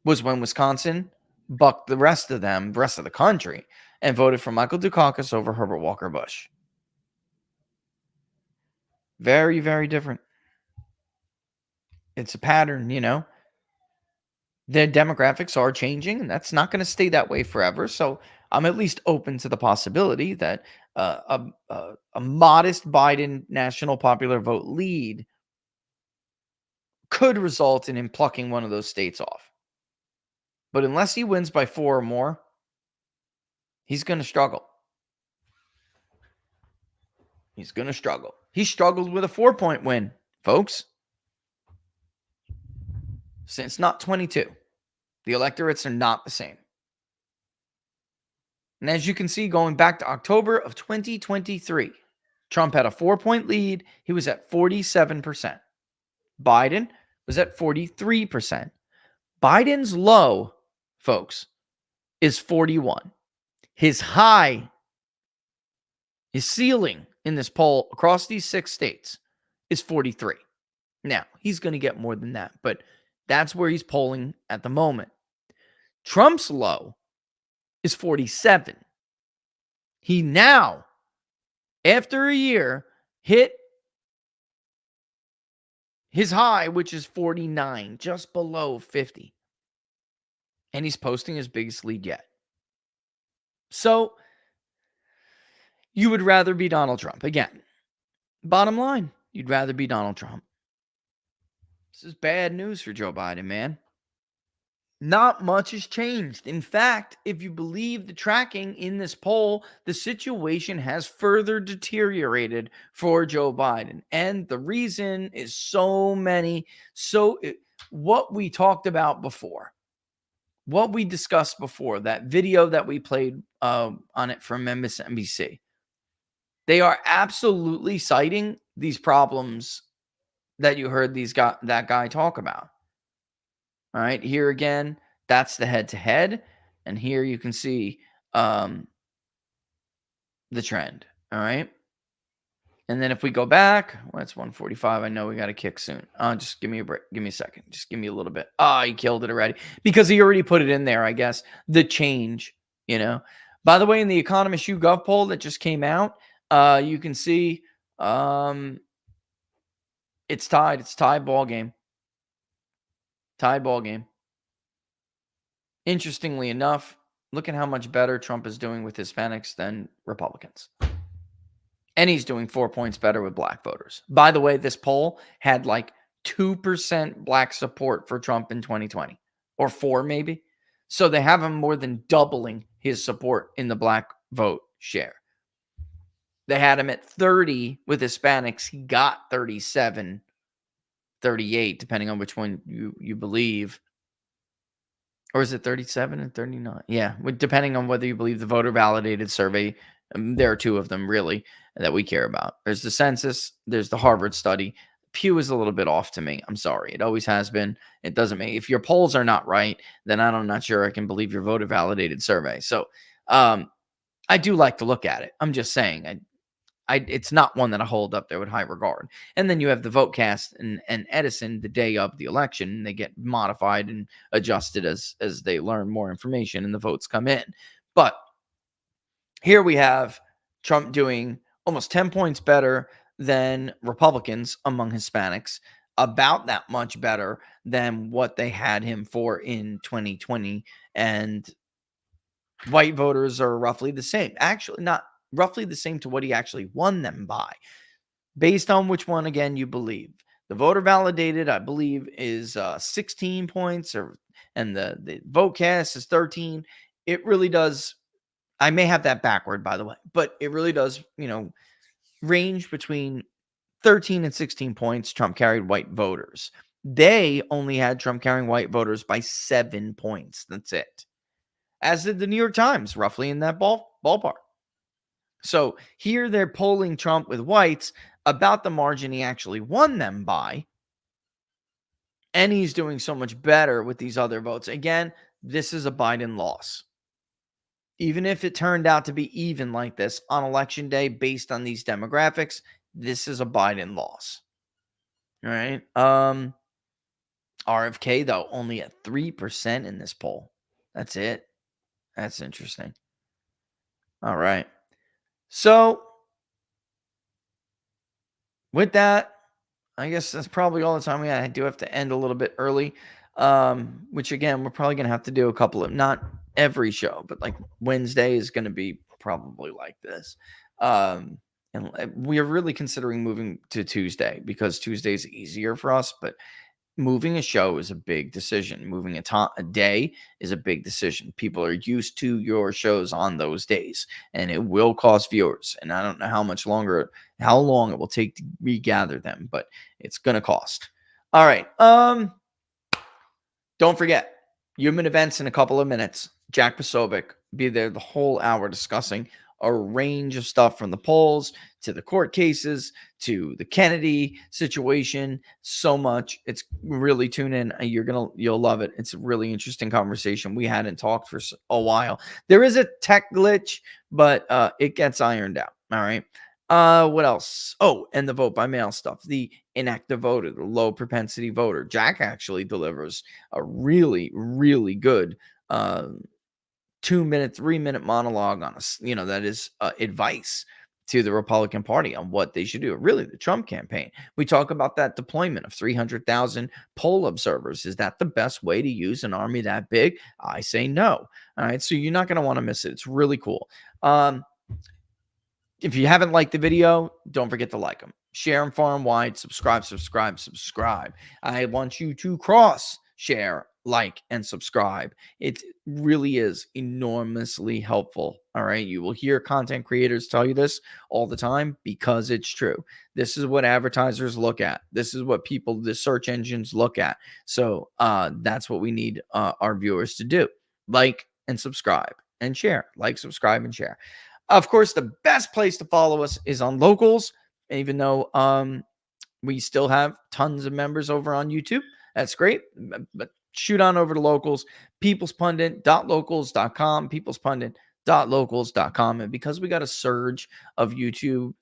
was when Wisconsin bucked the rest of the country, and voted for Michael Dukakis over Herbert Walker Bush. Very, very different. It's a pattern, you know. The demographics are changing, and that's not going to stay that way forever. So I'm at least open to the possibility that a modest Biden national popular vote lead could result in him plucking one of those states off. But unless he wins by 4 or more, he's going to struggle. He's going to struggle. He struggled with a 4-point win, folks. Since not 22. The electorates are not the same. And as you can see, going back to October of 2023, Trump had a 4-point lead. He was at 47%. Biden was at 43%. Biden's low, folks, is 41. His high, his ceiling in this poll across these 6 states is 43. Now, he's going to get more than that, but that's where he's polling at the moment. Trump's low is 47. He now, after a year, hit his high, which is 49, just below 50. And he's posting his biggest lead yet. So, you would rather be Donald Trump. Again, bottom line, you'd rather be Donald Trump. This is bad news for Joe Biden, man. Not much has changed. In fact, if you believe the tracking in this poll, the situation has further deteriorated for Joe Biden. And the reason is what we talked about before, what we discussed before, that video that we played on it from MSNBC. They are absolutely citing these problems that you heard that guy talk about. All right, here again, that's the head-to-head. And here you can see the trend. All right. And then if we go back, well, it's 1:45. I know we got to kick soon. Just give me a break. Give me a second. Just give me a little bit. He killed it already because he already put it in there, I guess. The change, you know. By the way, in the Economist YouGov poll that just came out, you can see it's tied. It's tied ball game. Tied ball game. Interestingly enough, look at how much better Trump is doing with Hispanics than Republicans. And he's doing 4 points better with black voters. By the way, this poll had like 2% black support for Trump in 2020, or 4 maybe. So they have him more than doubling his support in the black vote share. They had him at 30 with Hispanics. He got 37, 38, depending on which one you believe. Or is it 37 and 39? Yeah, depending on whether you believe the voter validated survey. There are 2 of them, really, that we care about. There's the census. There's the Harvard study. Pew is a little bit off to me. I'm sorry. It always has been. It doesn't make, if your polls are not right, then I'm not sure I can believe your voter validated survey. So I do like to look at it. I'm just saying, it's not one that I hold up there with high regard. And then you have the vote cast and Edison the day of the election, and they get modified and adjusted as they learn more information and the votes come in. But here we have Trump doing almost 10 points better than Republicans among Hispanics, about that much better than what they had him for in 2020. And white voters are roughly the same. Actually, not roughly the same to what he actually won them by, based on which one, again, you believe. The voter validated, I believe, is 16 points, and the vote cast is 13. It really does. I may have that backward, by the way, but it really does, range between 13 and 16 points. Trump carried white voters. They only had Trump carrying white voters by 7 points. That's it. As did the New York Times, roughly in that ballpark. So here they're polling Trump with whites about the margin he actually won them by. And he's doing so much better with these other votes. Again, this is a Biden loss. Even if it turned out to be even like this on election day based on these demographics, this is a Biden loss. All right. RFK, though, only at 3% in this poll. That's it. That's interesting. All right. So with that, I guess that's probably all the time we had. I do have to end a little bit early, which again, we're probably going to have to do a couple of, not every show, but like Wednesday is going to be probably like this. And we are really considering moving to Tuesday because Tuesday is easier for us, but moving a show is a big decision. Moving a day is a big decision. People are used to your shows on those days, and it will cost viewers. And I don't know how long it will take to regather them, but it's going to cost. All right. Don't forget, Human Events in a couple of minutes. Jack Posobiec be there the whole hour discussing a range of stuff from the polls to the court cases to the Kennedy situation. So much. It's really tune in. You'll love it. It's a really interesting conversation. We hadn't talked for a while. There is a tech glitch, but it gets ironed out. All right. What else? Oh, and the vote by mail stuff. The inactive voter, the low propensity voter. Jack actually delivers a really, really good 2-minute, 3-minute monologue on that is advice to the Republican Party on what they should do. Really, the Trump campaign. We talk about that deployment of 300,000 poll observers. Is that the best way to use an army that big? I say no. All right, so you're not going to want to miss it. It's really cool. If you haven't liked the video, don't forget to like them. Share them far and wide. Subscribe. I want you to share, like, and subscribe. It really is enormously helpful. All right. You will hear content creators tell you this all the time because it's true. This is what advertisers look at. This is what the search engines look at. So that's what we need our viewers to do. Like and subscribe and share. Like, subscribe, and share. Of course, the best place to follow us is on Locals. Even though we still have tons of members over on YouTube. That's great. But shoot on over to Locals, peoplespundit.locals.com, peoplespundit.locals.com. And because we got a surge of YouTube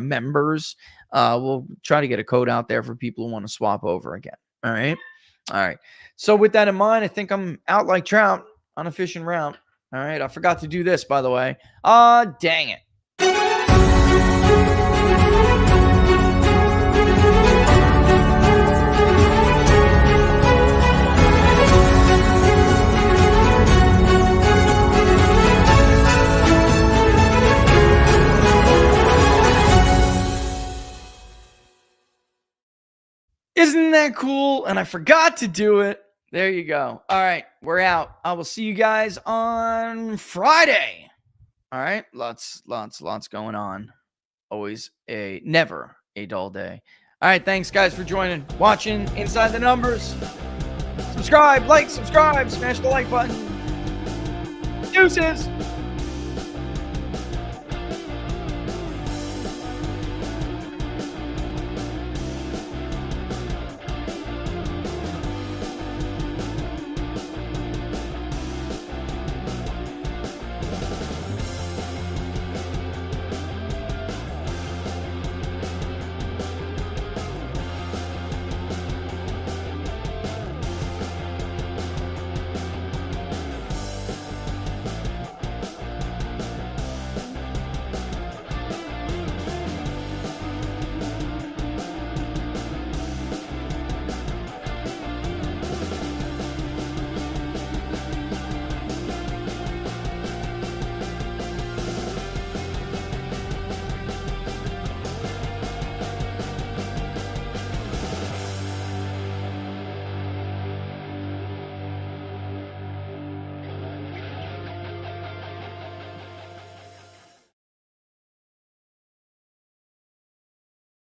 members, we'll try to get a code out there for people who want to swap over again. All right. So with that in mind, I think I'm out like trout on a fishing route. All right. I forgot to do this, by the way. Dang it. Isn't that cool? And I forgot to do it. There you go. All right, we're out. I will see you guys on Friday. All right, lots going on. Always never a dull day. All right, thanks guys for joining, watching Inside the Numbers. Subscribe, smash the like button. Deuces.